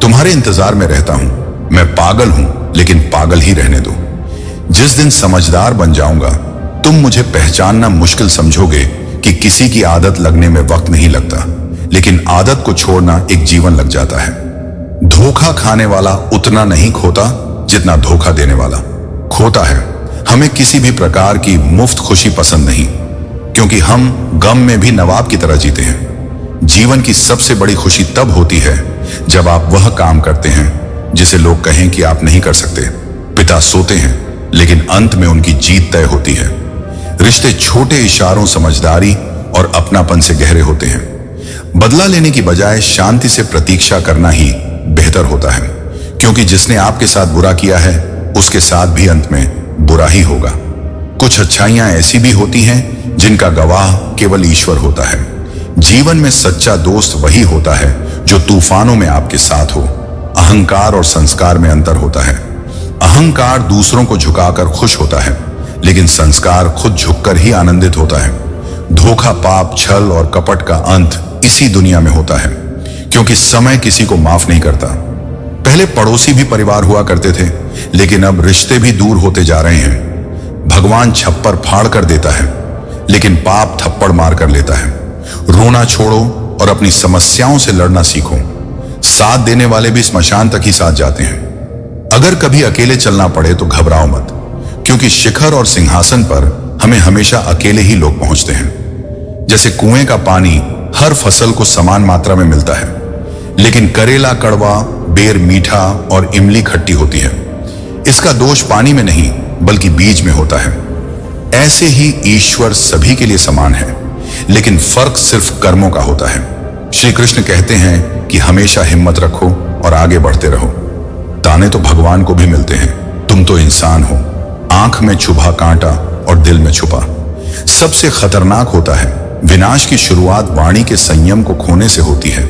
तुम्हारे इंतजार में रहता हूं। मैं पागल हूं, लेकिन पागल ही रहने दो। जिस दिन समझदार बन जाऊंगा, तुम मुझे पहचानना मुश्किल समझोगे कि किसी की आदत लगने में वक्त नहीं लगता, लेकिन आदत को छोड़ना एक जीवन लग जाता है। धोखा खाने वाला उतना नहीं खोता जितना धोखा देने वाला खोता है। हमें किसी भी प्रकार की मुफ्त खुशी पसंद नहीं, क्योंकि हम गम में भी नवाब की तरह जीते हैं। जीवन की सबसे बड़ी खुशी तब होती है जब आप वह काम करते हैं जिसे लोग कहें कि आप नहीं कर सकते। पिता सोते हैं, लेकिन अंत में उनकी जीत तय होती है। रिश्ते छोटे इशारों, समझदारी और अपनापन से गहरे होते हैं। बदला लेने की बजाय शांति से प्रतीक्षा करना ही बेहतर होता है, क्योंकि जिसने आपके साथ बुरा किया है, उसके साथ भी अंत में बुरा ही होगा। कुछ अच्छाइयां ऐसी भी होती हैं जिनका गवाह केवल ईश्वर होता है। जीवन में सच्चा दोस्त वही होता है जो तूफानों में आपके साथ हो। अहंकार और संस्कार में अंतर होता है। अहंकार दूसरों को झुकाकर खुश होता है, लेकिन संस्कार खुद झुककर ही आनंदित होता है। धोखा, पाप, छल और कपट का अंत इसी दुनिया में होता है, क्योंकि समय किसी को माफ नहीं करता। पहले पड़ोसी भी परिवार हुआ करते थे, लेकिन अब रिश्ते भी दूर होते जा रहे हैं। भगवान छप्पर फाड़ कर देता है, लेकिन पाप थप्पड़ मार कर लेता है। रोना छोड़ो और अपनी समस्याओं से लड़ना सीखो। साथ देने वाले भी स्मशान तक ही साथ जाते हैं। अगर कभी अकेले चलना पड़े तो घबराओ मत, क्योंकि शिखर और सिंहासन पर हमें हमेशा अकेले ही लोग पहुंचते हैं। जैसे कुएं का पानी हर फसल को समान मात्रा में मिलता है, लेकिन करेला कड़वा, बेर मीठा और इमली खट्टी होती है। इसका दोष पानी में नहीं बल्कि बीज में होता है। ऐसे ही ईश्वर सभी के लिए समान है, लेकिन फर्क सिर्फ कर्मों का होता है। श्री कृष्ण कहते हैं कि हमेशा हिम्मत रखो और आगे बढ़ते रहो। ताने तो भगवान को भी मिलते हैं, तुम तो इंसान हो। आंख में छुपा कांटा और दिल में छुपा। सबसे खतरनाक होता है विनाश की शुरुआत वाणी के संयम को खोने से होती है।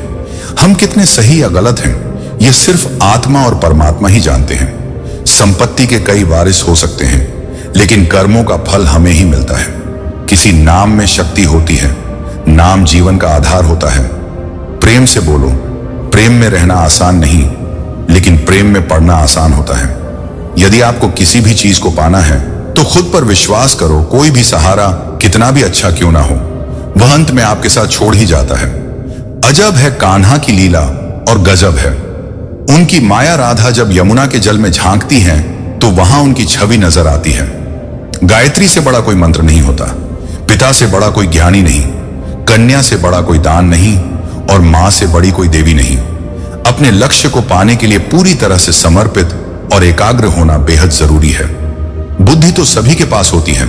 हम कितने सही या गलत हैं, यह सिर्फ आत्मा और परमात्मा ही जानते हैं। संपत्ति के कई वारिस हो सकते हैं, लेकिन कर्मों का फल हमें ही मिलता है। किसी नाम में शक्ति होती है, नाम जीवन का आधार होता है। प्रेम से बोलो, प्रेम में रहना आसान नहीं, लेकिन प्रेम में पड़ना आसान होता है। यदि आपको किसी भी चीज को पाना है तो खुद पर विश्वास करो। कोई भी सहारा कितना भी अच्छा क्यों ना हो, वह अंत में आपके साथ छोड़ ही जाता है। अजब है कान्हा की लीला और गजब है उनकी माया। राधा जब यमुना के जल में झांकती हैं तो वहां उनकी छवि नजर आती है। गायत्री से बड़ा कोई मंत्र नहीं होता, पिता से बड़ा कोई ज्ञानी नहीं, कन्या से बड़ा कोई दान नहीं और मां से बड़ी कोई देवी नहीं। अपने लक्ष्य को पाने के लिए पूरी तरह से समर्पित और एकाग्र होना बेहद जरूरी है। बुद्धि तो सभी के पास होती है,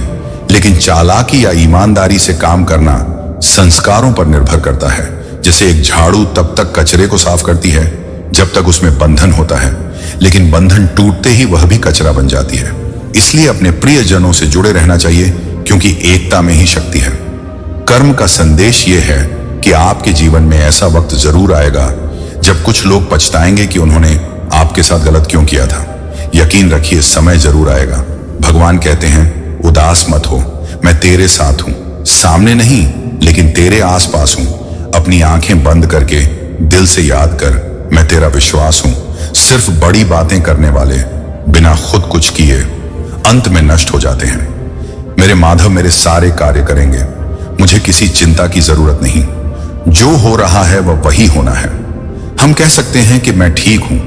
लेकिन चालाकी या ईमानदारी से काम करना संस्कारों पर निर्भर करता है। जैसे एक झाड़ू तब तक कचरे को साफ करती है जब तक उसमें बंधन होता है, लेकिन बंधन टूटते ही वह भी कचरा बन जाती है। इसलिए अपने प्रियजनों से जुड़े रहना चाहिए, क्योंकि एकता में ही शक्ति है। कर्म का संदेश यह है कि आपके जीवन में ऐसा वक्त जरूर आएगा जब कुछ लोग पछताएंगे कि उन्होंने आपके साथ गलत क्यों किया था। यकीन रखिए, समय जरूर आएगा। भगवान कहते हैं, उदास मत हो, मैं तेरे साथ हूं। सामने नहीं, लेकिन तेरे आसपास हूं। अपनी आंखें बंद करके दिल से याद कर, मैं तेरा विश्वास हूं। सिर्फ बड़ी बातें करने वाले बिना खुद कुछ किए अंत में नष्ट हो जाते हैं। मेरे माधव मेरे सारे कार्य करेंगे, मुझे किसी चिंता की जरूरत नहीं। जो हो रहा है वह वही होना है। हम कह सकते हैं कि मैं ठीक हूं,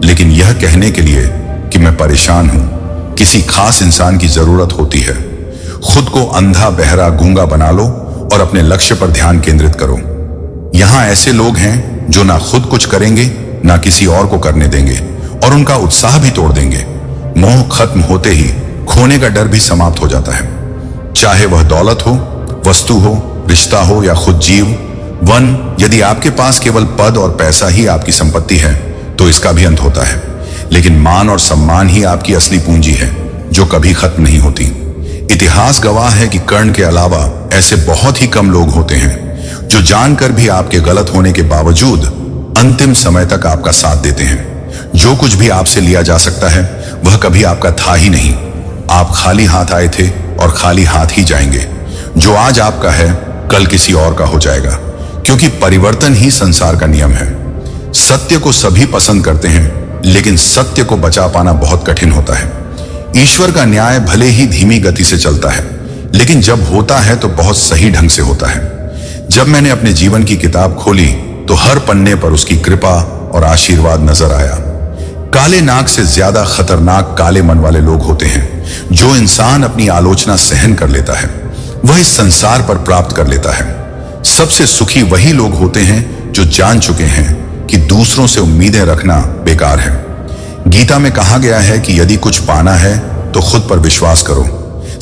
लेकिन यह कहने के लिए कि मैं परेशान हूं, किसी खास इंसान की जरूरत होती है। खुद को अंधा, बहरा, गूंगा बना लो और अपने लक्ष्य पर ध्यान केंद्रित करो। यहां ऐसे लोग हैं जो ना खुद कुछ करेंगे ना किसी और को करने देंगे, और उनका उत्साह भी तोड़ देंगे। मोह खत्म होते ही खोने का डर भी समाप्त हो जाता है। चाहे वह दौलत हो, वस्तु हो, रिश्ता हो या खुद जीव। यदि आपके पास केवल पद और पैसा ही आपकी संपत्ति है तो इसका भी अंत होता है, लेकिन मान और सम्मान ही आपकी असली पूंजी है, जो कभी खत्म नहीं होती। इतिहास गवाह है कि कर्ण के अलावा ऐसे बहुत ही कम लोग होते हैं जो जानकर भी आपके गलत होने के बावजूद अंतिम समय तक आपका साथ देते हैं। जो कुछ भी आपसे लिया जा सकता है वह कभी आपका था ही नहीं। आप खाली हाथ आए थे और खाली हाथ ही जाएंगे। जो आज आपका है कल किसी और का हो जाएगा, क्योंकि परिवर्तन ही संसार का नियम है। सत्य को सभी पसंद करते हैं, लेकिन सत्य को बचा पाना बहुत कठिन होता है। ईश्वर का न्याय भले ही धीमी गति से चलता है, लेकिन जब होता है तो बहुत सही ढंग से होता है। जब मैंने अपने जीवन की किताब खोली तो हर पन्ने पर उसकी कृपा और आशीर्वाद नजर आया। काले नाग से ज्यादा खतरनाक काले मन वाले लोग होते हैं। जो इंसान अपनी आलोचना सहन कर लेता है वह इस संसार पर प्राप्त कर लेता है। सबसे सुखी वही लोग होते हैं जो जान चुके हैं कि दूसरों से उम्मीदें रखना बेकार है। गीता में कहा गया है कि यदि कुछ पाना है तो खुद पर विश्वास करो।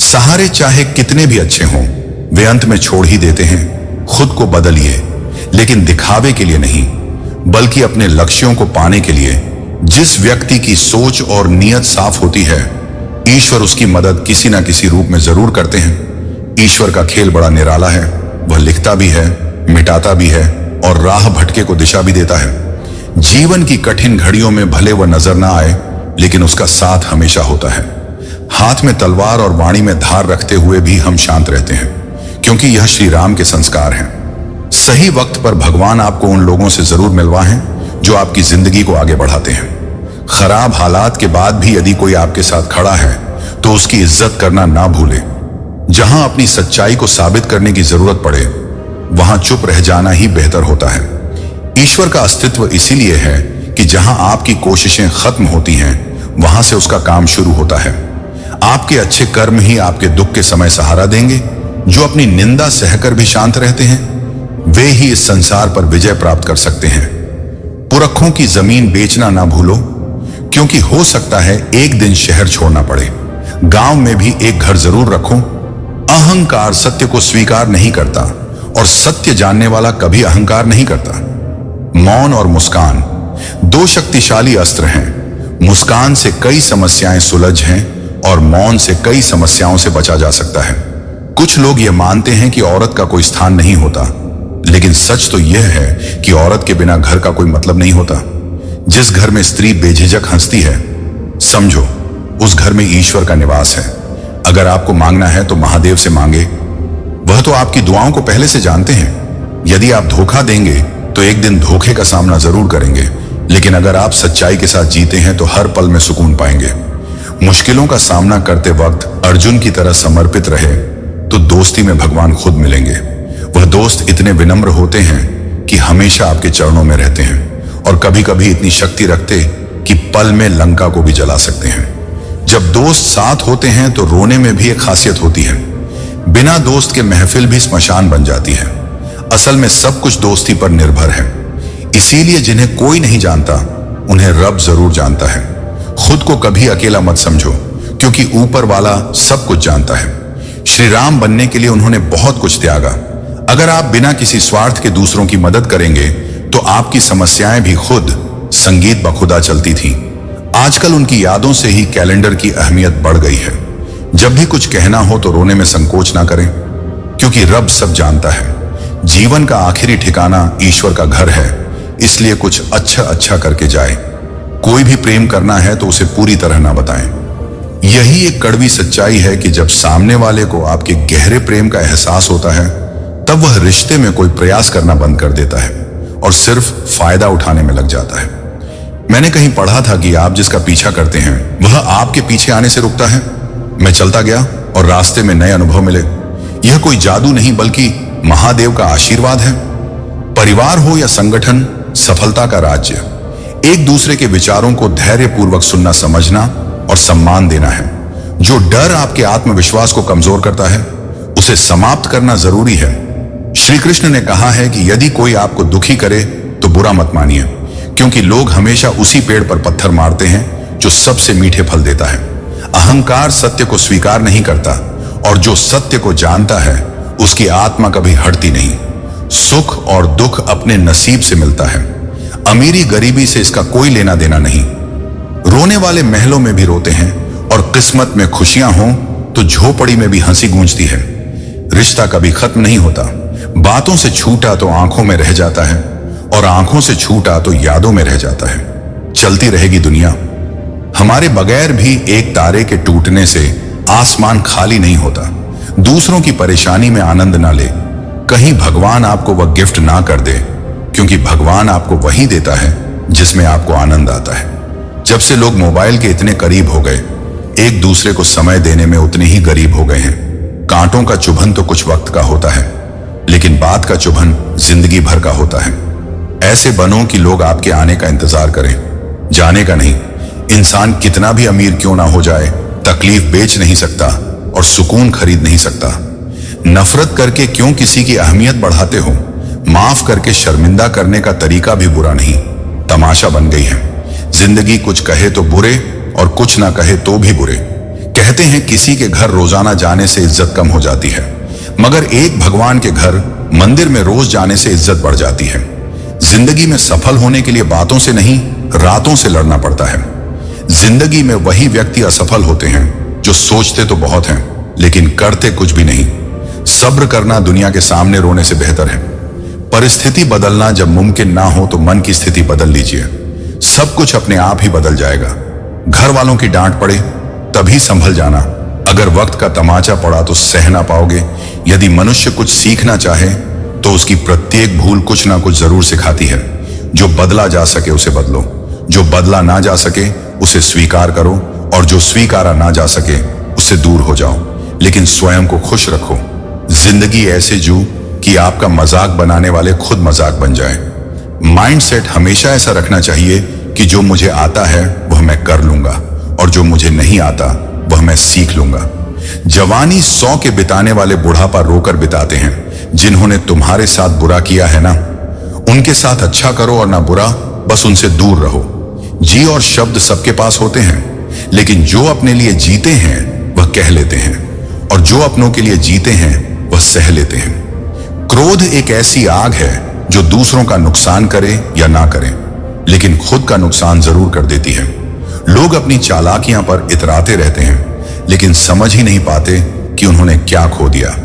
सहारे चाहे कितने भी अच्छे हों, वे अंत में छोड़ ही देते हैं। खुद को बदलिए, लेकिन दिखावे के लिए नहीं, बल्कि अपने लक्ष्यों को पाने के लिए। जिस व्यक्ति की सोच और नीयत साफ होती है, ईश्वर उसकी मदद किसी ना किसी रूप में जरूर करते हैं। ईश्वर का खेल बड़ा निराला है। वह लिखता भी है, मिटाता भी है और राह भटके को दिशा भी देता है। जीवन की कठिन घड़ियों में भले वह नजर ना आए, लेकिन उसका साथ हमेशा होता है। हाथ में तलवार और वाणी में धार रखते हुए भी हम शांत रहते हैं, क्योंकि यह श्री राम के संस्कार हैं। सही वक्त पर भगवान आपको उन लोगों से जरूर मिलवाएं जो आपकी जिंदगी को आगे बढ़ाते हैं। खराब हालात के बाद भी यदि कोई आपके साथ खड़ा है तो उसकी इज्जत करना ना भूले। जहां अपनी सच्चाई को साबित करने की जरूरत पड़े वहां चुप रह जाना ही बेहतर होता है। ईश्वर का अस्तित्व इसीलिए है कि जहां आपकी कोशिशें खत्म होती हैं वहां से उसका काम शुरू होता है। आपके अच्छे कर्म ही आपके दुख के समय सहारा देंगे। जो अपनी निंदा सहकर भी शांत रहते हैं वे ही इस संसार पर विजय प्राप्त कर सकते हैं। पुरखों की जमीन बेचना ना भूलो, क्योंकि हो सकता है एक दिन शहर छोड़ना पड़े। गांव में भी एक घर जरूर रखो। अहंकार सत्य को स्वीकार नहीं करता और सत्य जानने वाला कभी अहंकार नहीं करता। मौन और मुस्कान दो शक्तिशाली अस्त्र हैं। मुस्कान से कई समस्याएं सुलझ हैं और मौन से कई समस्याओं से बचा जा सकता है। कुछ लोग ये मानते हैं कि औरत का कोई स्थान नहीं होता, लेकिन सच तो यह है कि औरत के बिना घर का कोई मतलब नहीं होता। जिस घर में स्त्री बेझिझक हंसती है समझो उस घर में ईश्वर का निवास है। अगर आपको मांगना है तो महादेव से मांगे, वह तो आपकी दुआओं को पहले से जानते हैं। यदि आप धोखा देंगे तो एक दिन धोखे का सामना जरूर करेंगे, लेकिन अगर आप सच्चाई के साथ जीते हैं तो हर पल में सुकून पाएंगे। मुश्किलों का सामना करते वक्त अर्जुन की तरह समर्पित रहे तो दोस्ती में भगवान खुद मिलेंगे। वह दोस्त इतने विनम्र होते हैं कि हमेशा आपके चरणों में रहते हैं और कभी कभी इतनी शक्ति रखते कि पल में लंका को भी जला सकते हैं। जब दोस्त साथ होते हैं तो रोने में भी एक खासियत होती है। बिना दोस्त के महफिल भी स्मशान बन जाती है। असल में सब कुछ दोस्ती पर निर्भर है। इसीलिए जिन्हें कोई नहीं जानता उन्हें रब जरूर जानता है। खुद को कभी अकेला मत समझो, क्योंकि ऊपर वाला सब कुछ जानता है। श्री राम बनने के लिए उन्होंने बहुत कुछ त्यागा। अगर आप बिना किसी स्वार्थ के दूसरों की मदद करेंगे तो आपकी समस्याएं भी खुद संगीत बखुदा चलती थीं। आजकल उनकी यादों से ही कैलेंडर की अहमियत बढ़ गई है। जब भी कुछ कहना हो तो रोने में संकोच ना करें, क्योंकि रब सब जानता है। जीवन का आखिरी ठिकाना ईश्वर का घर है, इसलिए कुछ अच्छा करके जाए। कोई भी प्रेम करना है तो उसे पूरी तरह ना बताएं। यही एक कड़वी सच्चाई है कि जब सामने वाले को आपके गहरे प्रेम का एहसास होता है तब वह रिश्ते में कोई प्रयास करना बंद कर देता है और सिर्फ फायदा उठाने में लग जाता है। मैंने कहीं पढ़ा था कि आप जिसका पीछा करते हैं वह आपके पीछे आने से रुकता है। मैं चलता गया और रास्ते में नए अनुभव मिले। यह कोई जादू नहीं बल्कि महादेव का आशीर्वाद है। परिवार हो या संगठन, सफलता का राज्य एक दूसरे के विचारों को धैर्यपूर्वक सुनना, समझना और सम्मान देना है। जो डर आपके आत्मविश्वास को कमजोर करता है उसे समाप्त करना जरूरी है। श्री कृष्ण ने कहा है कि यदि कोई आपको दुखी करे तो बुरा मत मानिए, क्योंकि लोग हमेशा उसी पेड़ पर पत्थर मारते हैं जो सबसे मीठे फल देता है। अहंकार सत्य को स्वीकार नहीं करता और जो सत्य को जानता है उसकी आत्मा कभी हटती नहीं। सुख और दुख अपने नसीब से मिलता है। अमीरी गरीबी से इसका कोई लेना देना नहीं। रोने वाले महलों में भी रोते हैं और किस्मत में खुशियां हों तो झोपड़ी में भी हंसी गूंजती है। रिश्ता कभी खत्म नहीं होता। बातों से छूटा तो आंखों में रह जाता है और आंखों से छूटा तो यादों में रह जाता है। चलती रहेगी दुनिया। हमारे बगैर भी एक तारे के टूटने से आसमान खाली नहीं होता। दूसरों की परेशानी में आनंद ना ले। कहीं भगवान आपको वह गिफ्ट ना कर दे, क्योंकि भगवान आपको वही देता है जिसमें आपको आनंद आता है। जब से लोग मोबाइल के इतने करीब हो गए, एक दूसरे को समय देने में उतने ही गरीब हो गए हैं। कांटों का चुभन तो कुछ वक्त का होता है, लेकिन बात का चुभन जिंदगी भर का होता है। ऐसे बनो कि लोग आपके आने का इंतजार करें, जाने का नहीं। इंसान कितना भी अमीर क्यों ना हो जाए, तकलीफ बेच नहीं सकता और सुकून खरीद नहीं सकता। नफरत करके क्यों किसी की अहमियत बढ़ाते हो? माफ करके शर्मिंदा करने का तरीका भी बुरा नहीं, तमाशा बन गई है। जिंदगी कुछ कहे तो बुरे और कुछ ना कहे तो भी बुरे। कहते हैं किसी के घर रोजाना जाने से इज्जत कम हो जाती है, मगर एक भगवान के घर मंदिर में रोज जाने से इज्जत बढ़ जाती है। जिंदगी में सफल होने के लिए बातों से नहीं, रातों से लड़ना पड़ता है। जिंदगी में वही व्यक्ति असफल होते हैं जो सोचते तो बहुत हैं लेकिन करते कुछ भी नहीं। सब्र करना दुनिया के सामने रोने से बेहतर है। परिस्थिति बदलना जब मुमकिन ना हो तो मन की स्थिति बदल लीजिए। सब कुछ अपने आप ही बदल जाएगा। घर वालों की डांट पड़े तभी संभल जाना। अगर वक्त का तमाचा पड़ा तो सह ना पाओगे। यदि मनुष्य कुछ सीखना चाहे तो उसकी प्रत्येक भूल कुछ ना कुछ जरूर सिखाती है। जो बदला जा सके उसे बदलो। जो बदला ना जा सके उसे स्वीकार करो, और जो स्वीकारा ना जा सके उससे दूर हो जाओ, लेकिन स्वयं को खुश रखो। जिंदगी ऐसे जी कि आपका मजाक बनाने वाले खुद मजाक बन जाए। माइंडसेट हमेशा ऐसा रखना चाहिए कि जो मुझे आता है वह मैं कर लूंगा, और जो मुझे नहीं आता वह मैं सीख लूंगा। जवानी 100 के बिताने वाले बुढ़ापा रोकर बिताते हैं। जिन्होंने तुम्हारे साथ बुरा किया है ना, उनके साथ अच्छा करो और ना बुरा, बस उनसे दूर रहो। जी और शब्द सबके पास होते हैं, लेकिन जो अपने लिए जीते हैं वह कह लेते हैं, और जो अपनों के लिए जीते हैं वह सह लेते हैं। क्रोध एक ऐसी आग है जो दूसरों का नुकसान करे या ना करे, लेकिन खुद का नुकसान जरूर कर देती है। लोग अपनी चालाकियां पर इतराते रहते हैं, लेकिन समझ ही नहीं पाते कि उन्होंने क्या खो दिया।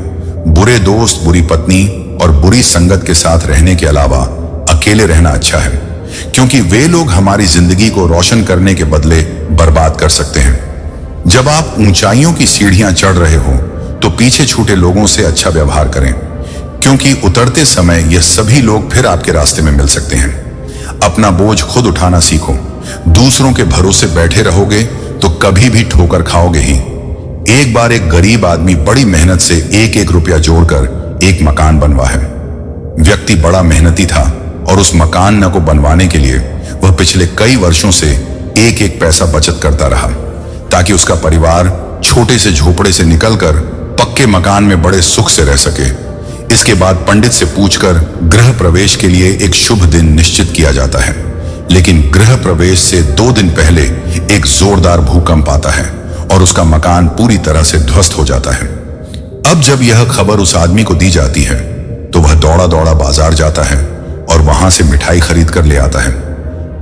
बुरे दोस्त, बुरी पत्नी और बुरी संगत के साथ रहने के अलावा अकेले रहना अच्छा है, क्योंकि वे लोग हमारी जिंदगी को रोशन करने के बदले बर्बाद कर सकते हैं। जब आप ऊंचाइयों की सीढ़ियां चढ़ रहे हो तो पीछे छूटे लोगों से अच्छा व्यवहार करें, क्योंकि उतरते समय यह सभी लोग फिर आपके रास्ते में मिल सकते हैं। अपना बोझ खुद उठाना सीखो। दूसरों के भरोसे बैठे रहोगे तो कभी भी ठोकर खाओगे ही। एक बार एक गरीब आदमी बड़ी मेहनत से एक एक रुपया जोड़कर एक मकान बनवा है। व्यक्ति बड़ा मेहनती था और उस मकान को बनवाने के लिए वह पिछले कई वर्षों से एक एक पैसा बचत करता रहा, ताकि उसका परिवार छोटे से झोपड़े से निकलकर पक्के मकान में बड़े सुख से रह सके। इसके बाद पंडित से पूछकर गृह प्रवेश के लिए एक शुभ दिन निश्चित किया जाता है, लेकिन गृह प्रवेश से 2 दिन पहले एक जोरदार भूकंप आता है और उसका मकान पूरी तरह से ध्वस्त हो जाता है। अब जब यह खबर उस आदमी को दी जाती है तो वह दौड़ा दौड़ा बाजार जाता है और वहां से मिठाई खरीद कर ले आता है।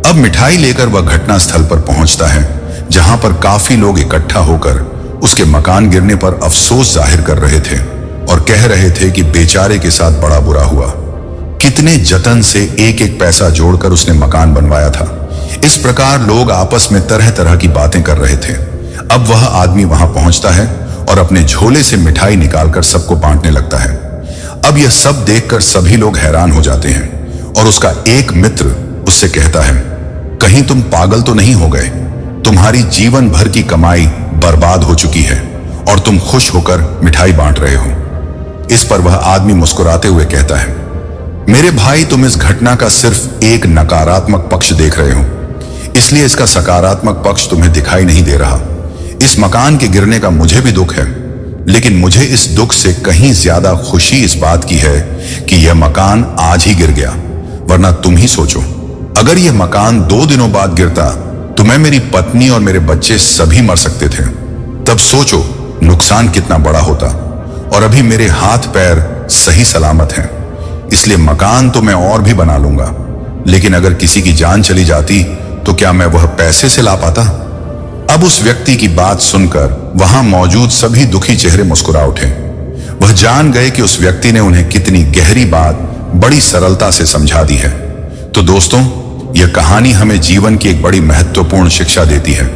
अब मिठाई लेकर वह घटना स्थल पर पहुंचता है, जहां पर काफी लोग इकट्ठा होकर उसके मकान गिरने पर अफसोस जाहिर कर रहे थे और कह रहे थे कि बेचारे के साथ बड़ा बुरा हुआ। कितने जतन से एक एक पैसा जोड़कर उसने मकान बनवाया था। इस प्रकार लोग आपस में तरह तरह की बातें कर रहे थे। अब वह आदमी वहां पहुंचता है और अपने झोले से मिठाई निकालकर सबको बांटने लगता है। अब यह सब देखकर सभी लोग हैरान हो जाते हैं और उसका एक मित्र उससे कहता है, कहीं तुम पागल तो नहीं हो गए? तुम्हारी जीवन भर की कमाई बर्बाद हो चुकी है और तुम खुश होकर मिठाई बांट रहे हो। इस पर वह आदमी मुस्कुराते हुए कहता है, मेरे भाई, तुम इस घटना का सिर्फ एक नकारात्मक पक्ष देख रहे हो, इसलिए इसका सकारात्मक पक्ष तुम्हें दिखाई नहीं दे रहा। इस मकान के गिरने का मुझे भी दुख है, लेकिन मुझे इस दुख से कहीं ज्यादा खुशी इस बात की है कि यह मकान आज ही गिर गया, वरना तुम ही सोचो, अगर यह मकान 2 दिनों बाद गिरता तो मैं, मेरी पत्नी और मेरे बच्चे सभी मर सकते थे। तब सोचो नुकसान कितना बड़ा होता। और अभी मेरे हाथ पैर सही सलामत हैं, इसलिए मकान तो मैं और भी बना लूंगा, लेकिन अगर किसी की जान चली जाती तो क्या मैं वह पैसे से ला पाता? अब उस व्यक्ति की बात सुनकर वहां मौजूद सभी दुखी चेहरे मुस्कुरा उठे। वह जान गए कि उस व्यक्ति ने उन्हें कितनी गहरी बात बड़ी सरलता से समझा दी है। तो दोस्तों, यह कहानी हमें जीवन की एक बड़ी महत्वपूर्ण शिक्षा देती है।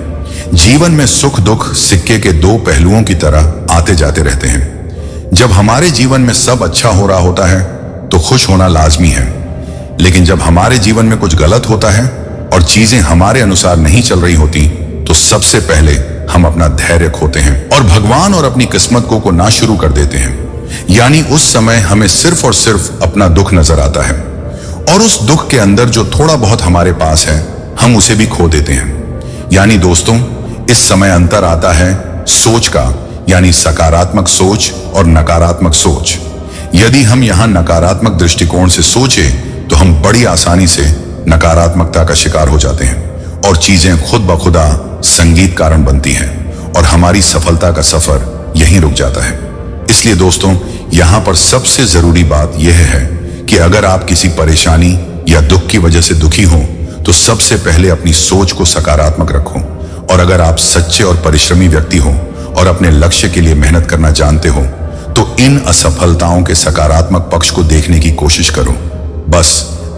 जीवन में सुख दुख सिक्के के 2 पहलुओं की तरह आते जाते रहते हैं। जब हमारे जीवन में सब अच्छा हो रहा होता है तो खुश होना लाजमी है, लेकिन जब हमारे जीवन में कुछ गलत होता है और चीजें हमारे अनुसार नहीं चल रही होती तो सबसे पहले हम अपना धैर्य खोते हैं और भगवान और अपनी किस्मत को ना शुरू कर देते हैं। यानी उस समय हमें सिर्फ और सिर्फ अपना दुख नजर आता है और उस दुख के अंदर जो थोड़ा बहुत हमारे पास है हम उसे भी खो देते हैं। यानी दोस्तों, इस समय अंतर आता है सोच का, यानी सकारात्मक सोच और नकारात्मक सोच। यदि हम यहां नकारात्मक दृष्टिकोण से सोचें तो हम बड़ी आसानी से नकारात्मकता का शिकार हो जाते हैं और चीजें खुद ब खुदा संगीत कारण बनती हैं और हमारी सफलता का सफर यहीं रुक जाता है। इसलिए दोस्तों, यहां पर सबसे जरूरी बात यह है कि अगर आप किसी परेशानी या दुख की वजह से दुखी हो तो सबसे पहले अपनी सोच को सकारात्मक रखो। और अगर आप सच्चे और परिश्रमी व्यक्ति हो और अपने लक्ष्य के लिए मेहनत करना जानते हो तो इन असफलताओं के सकारात्मक पक्ष को देखने की कोशिश करो। बस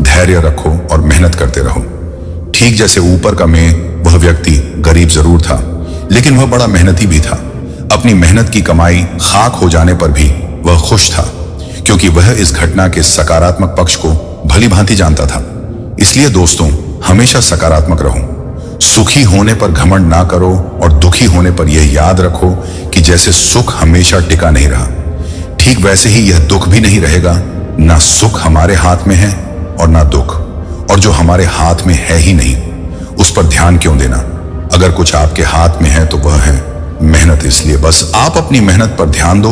धैर्य रखो और मेहनत करते रहो। ठीक जैसे ऊपर का में वह व्यक्ति गरीब जरूर था, लेकिन वह बड़ा मेहनती भी था। अपनी मेहनत की कमाई खाक हो जाने पर भी वह खुश था, क्योंकि वह इस घटना के सकारात्मक पक्ष को भली भांति जानता था। इसलिए दोस्तों, हमेशा सकारात्मक रहो। सुखी होने पर घमंड ना करो और दुखी होने पर यह याद रखो कि जैसे सुख हमेशा टिका नहीं रहा, ठीक वैसे ही यह दुख भी नहीं रहेगा। ना सुख हमारे हाथ में है और ना दुख, और जो हमारे हाथ में है ही नहीं उस पर ध्यान क्यों देना। अगर कुछ आपके हाथ में है तो वह है मेहनत। इसलिए बस आप अपनी मेहनत पर ध्यान दो।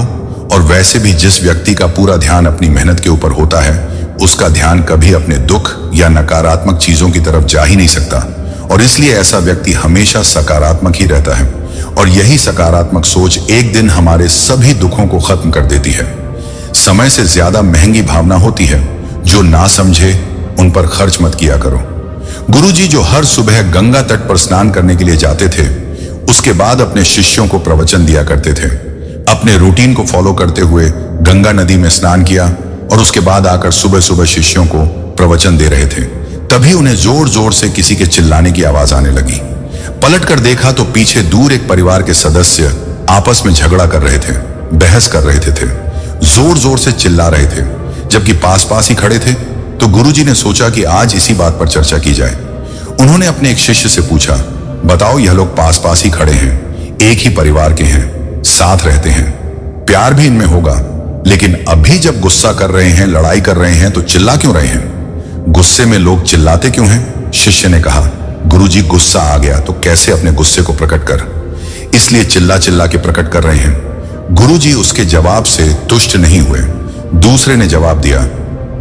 और वैसे भी जिस व्यक्ति का पूरा ध्यान अपनी मेहनत के ऊपर होता है उसका ध्यान कभी अपने दुख या नकारात्मक चीजों की तरफ जा ही नहीं सकता। और इसलिए ऐसा व्यक्ति हमेशा सकारात्मक ही रहता है। और यही सकारात्मक सोच एक दिन हमारे सभी दुखों को खत्म कर देती है। समय से ज्यादा महंगी भावना होती है। जो ना समझे उन पर खर्च मत किया करो। गुरुजी जो हर सुबह गंगा तट पर स्नान करने के लिए जाते थे, उसके बाद अपने शिष्यों को प्रवचन दिया करते थे। अपने रूटीन को फॉलो करते हुए गंगा नदी में स्नान किया और उसके बाद आकर सुबह सुबह शिष्यों को प्रवचन दे रहे थे। तभी उन्हें जोर जोर से किसी के चिल्लाने की आवाज आने लगी। पलट कर देखा तो पीछे दूर एक परिवार के सदस्य आपस में झगड़ा कर रहे थे, बहस कर रहे थे, जोर जोर से चिल्ला रहे थे। जबकि पास पास ही खड़े थे तो गुरुजी ने सोचा कि आज इसी बात पर चर्चा की जाए। उन्होंने अपने एक शिष्य से पूछा, बताओ यह लोग पास पास ही खड़े हैं, एक ही परिवार के हैं, साथ रहते हैं, प्यार भी इनमें होगा, लेकिन अभी जब गुस्सा कर रहे हैं, लड़ाई कर रहे हैं तो चिल्ला क्यों रहे हैं? गुस्से में लोग चिल्लाते क्यों हैं? शिष्य ने कहा, गुरुजी गुस्सा आ गया तो कैसे अपने गुस्से को प्रकट कर, इसलिए चिल्ला चिल्ला के प्रकट कर रहे हैं। गुरुजी उसके जवाब से तुष्ट नहीं हुए। दूसरे ने जवाब दिया,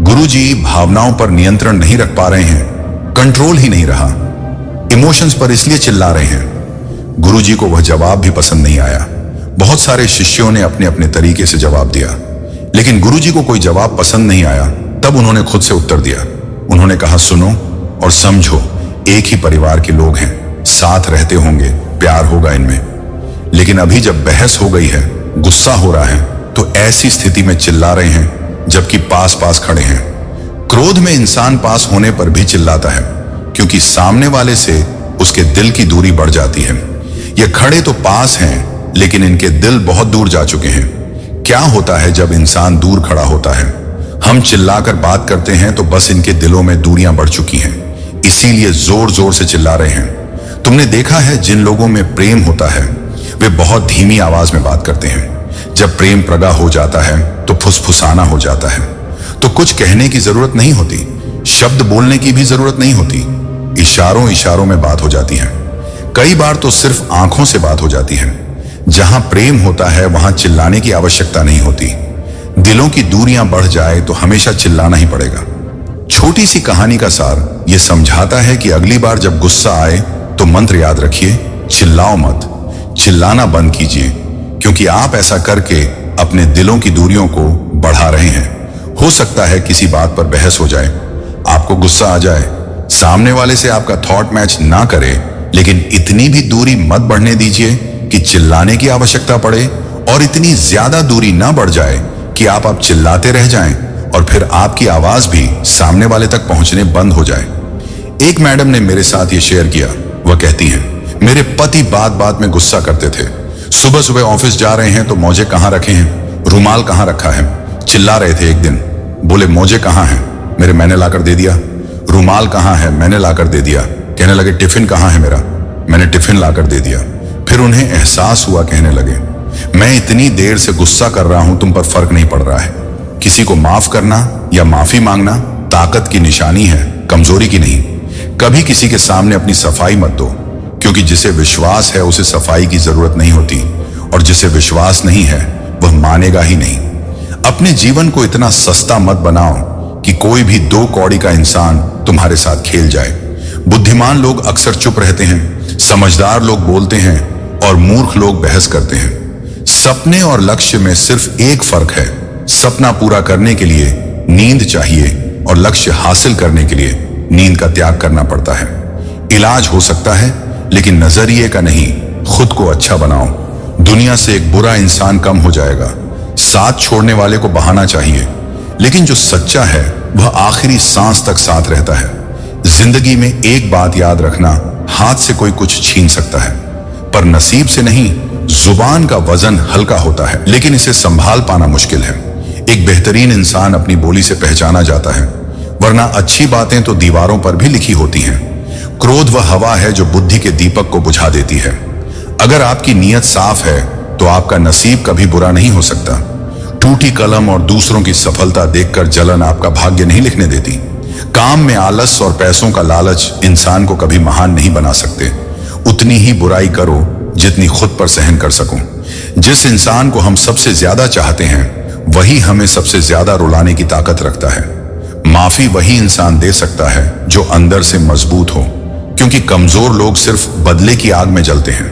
गुरुजी भावनाओं पर नियंत्रण नहीं रख पा रहे हैं, कंट्रोल ही नहीं रहा, इमोशंस पर इसलिए चिल्ला रहे हैं। गुरुजी को वह जवाब भी पसंद नहीं आया। बहुत सारे शिष्यों ने अपने अपने तरीके से जवाब दिया, लेकिन गुरुजी को कोई जवाब पसंद नहीं आया। तब उन्होंने खुद से उत्तर दिया। उन्होंने कहा, सुनो और समझो, एक ही परिवार के लोग हैं, साथ रहते होंगे, प्यार होगा इनमें, लेकिन अभी जब बहस हो गई है, गुस्सा हो रहा है, तो ऐसी स्थिति में चिल्ला रहे हैं जबकि पास पास खड़े हैं। क्रोध में इंसान पास होने पर भी चिल्लाता है क्योंकि सामने वाले से उसके दिल की दूरी बढ़ जाती है। ये खड़े तो पास हैं लेकिन इनके दिल बहुत दूर जा चुके हैं। क्या होता है जब इंसान दूर खड़ा होता है? हम चिल्लाकर बात करते हैं तो बस इनके दिलों में दूरियां बढ़ चुकी हैं, इसीलिए जोर जोर से चिल्ला रहे हैं। तुमने देखा है जिन लोगों में प्रेम होता है वे बहुत धीमी आवाज में बात करते हैं। जब प्रेम प्रगाढ़ हो जाता है तो फुसफुसाना हो जाता है। तो कुछ कहने की जरूरत नहीं होती, शब्द बोलने की भी जरूरत नहीं होती, इशारों इशारों में बात हो जाती है। कई बार तो सिर्फ आंखों से बात हो जाती है। जहां प्रेम होता है वहां चिल्लाने की आवश्यकता नहीं होती। दिलों की दूरियां बढ़ जाए तो हमेशा चिल्लाना ही पड़ेगा। छोटी सी कहानी का सार यह समझाता है कि अगली बार जब गुस्सा आए तो मंत्र याद रखिए, चिल्लाओ मत, चिल्लाना बंद कीजिए, क्योंकि आप ऐसा करके अपने दिलों की दूरियों को बढ़ा रहे हैं। हो सकता है किसी बात पर बहस हो जाए, आपको गुस्सा आ जाए, सामने वाले से आपका थॉट मैच ना करे, लेकिन इतनी भी दूरी मत बढ़ने दीजिए कि चिल्लाने की आवश्यकता पड़े, और इतनी ज्यादा दूरी ना बढ़ जाए कि आप चिल्लाते रह जाएं और फिर आपकी आवाज भी सामने वाले तक पहुंचने बंद हो जाए। एक मैडम ने मेरे साथ ये शेयर किया। वह कहती हैं, मेरे पति बात बात में गुस्सा करते थे। सुबह सुबह ऑफिस जा रहे हैं तो मोजे कहाँ रखे हैं, रुमाल कहाँ रखा है। चिल्ला रहे थे। एक दिन बोले, मोजे कहाँ हैं? मेरे मैंने लाकर दे दिया। रुमाल कहाँ है? मैंने लाकर दे दिया। कहने लगे, टिफिन कहाँ है मेरा? मैंने टिफिन लाकर दे दिया। फिर उन्हें एहसास हुआ, कहने लगे, मैं इतनी देर से गुस्सा कर रहा हूं, तुम पर फर्क नहीं पड़ रहा है। किसी को माफ करना या माफी मांगना ताकत की निशानी है, कमजोरी की नहीं। कभी किसी के सामने अपनी सफाई मत दो, क्योंकि जिसे विश्वास है उसे सफाई की जरूरत नहीं होती, और जिसे विश्वास नहीं है वह मानेगा ही नहीं। अपने जीवन को इतना सस्ता मत बनाओ कि कोई भी 2 कौड़ी का इंसान तुम्हारे साथ खेल जाए। बुद्धिमान लोग अक्सर चुप रहते हैं, समझदार लोग बोलते हैं और मूर्ख लोग बहस करते हैं। सपने और लक्ष्य में सिर्फ एक फर्क है, सपना पूरा करने के लिए नींद चाहिए और लक्ष्य हासिल करने के लिए नींद का त्याग करना पड़ता है। इलाज हो सकता है लेकिन नजरिए का नहीं। खुद को अच्छा बनाओ, दुनिया से एक बुरा इंसान कम हो जाएगा। साथ छोड़ने वाले को बहाना चाहिए, लेकिन जो सच्चा है वह आखिरी सांस तक साथ रहता है। जिंदगी में एक बात याद रखना, हाथ से कोई कुछ छीन सकता है पर नसीब से नहीं। जुबान का वजन हल्का होता है लेकिन इसे संभाल पाना मुश्किल है। एक बेहतरीन इंसान अपनी बोली से पहचाना जाता है, वरना अच्छी बातें तो दीवारों पर भी लिखी होती हैं। क्रोध वह हवा है जो बुद्धि के दीपक को बुझा देती है। अगर आपकी नीयत साफ है तो आपका नसीब कभी बुरा नहीं हो सकता। टूटी कलम और दूसरों की सफलता देखकर जलन आपका भाग्य नहीं लिखने देती। काम में आलस और पैसों का लालच इंसान को कभी महान नहीं बना सकते। उतनी ही बुराई करो जितनी खुद पर सहन कर सको। जिस इंसान को हम सबसे ज्यादा चाहते हैं वही हमें सबसे ज्यादा रुलाने की ताकत रखता है। माफी वही इंसान दे सकता है जो अंदर से मजबूत हो, क्योंकि कमजोर लोग सिर्फ बदले की आग में जलते हैं।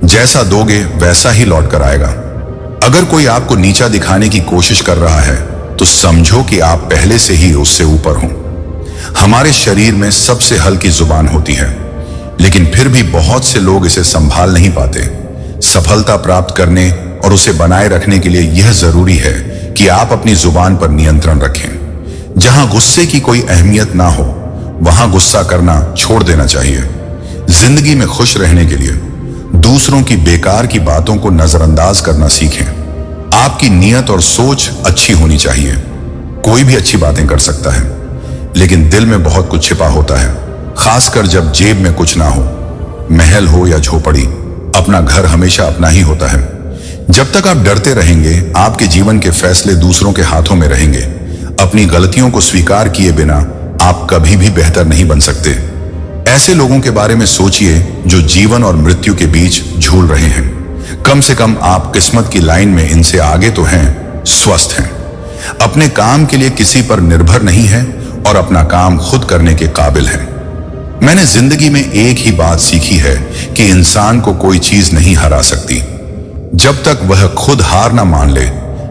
जैसा दोगे वैसा ही लौट कर आएगा। अगर कोई आपको नीचा दिखाने की कोशिश कर रहा है तो समझो कि आप पहले से ही उससे ऊपर हो। हमारे शरीर में सबसे हल्की जुबान होती है, लेकिन फिर भी बहुत से लोग इसे संभाल नहीं पाते। सफलता प्राप्त करने और उसे बनाए रखने के लिए यह जरूरी है कि आप अपनी जुबान पर नियंत्रण रखें। जहां गुस्से की कोई अहमियत ना हो वहां गुस्सा करना छोड़ देना चाहिए। जिंदगी में खुश रहने के लिए दूसरों की बेकार की बातों को नजरअंदाज करना सीखें। आपकी नीयत और सोच अच्छी होनी चाहिए। कोई भी अच्छी बातें कर सकता है, लेकिन दिल में बहुत कुछ छिपा होता है, खासकर जब जेब में कुछ ना हो। महल हो या झोपड़ी, अपना घर हमेशा अपना ही होता है। जब तक आप डरते रहेंगे आपके जीवन के फैसले दूसरों के हाथों में रहेंगे। अपनी गलतियों को स्वीकार किए बिना आप कभी भी बेहतर नहीं बन सकते। ऐसे लोगों के बारे में सोचिए जो जीवन और मृत्यु के बीच झूल रहे हैं। कम से कम आप किस्मत की लाइन में इनसे आगे तो हैं, स्वस्थ हैं, अपने काम के लिए किसी पर निर्भर नहीं है और अपना काम खुद करने के काबिल हैं। मैंने जिंदगी में एक ही बात सीखी है कि इंसान को कोई चीज नहीं हरा सकती जब तक वह खुद हार ना मान ले।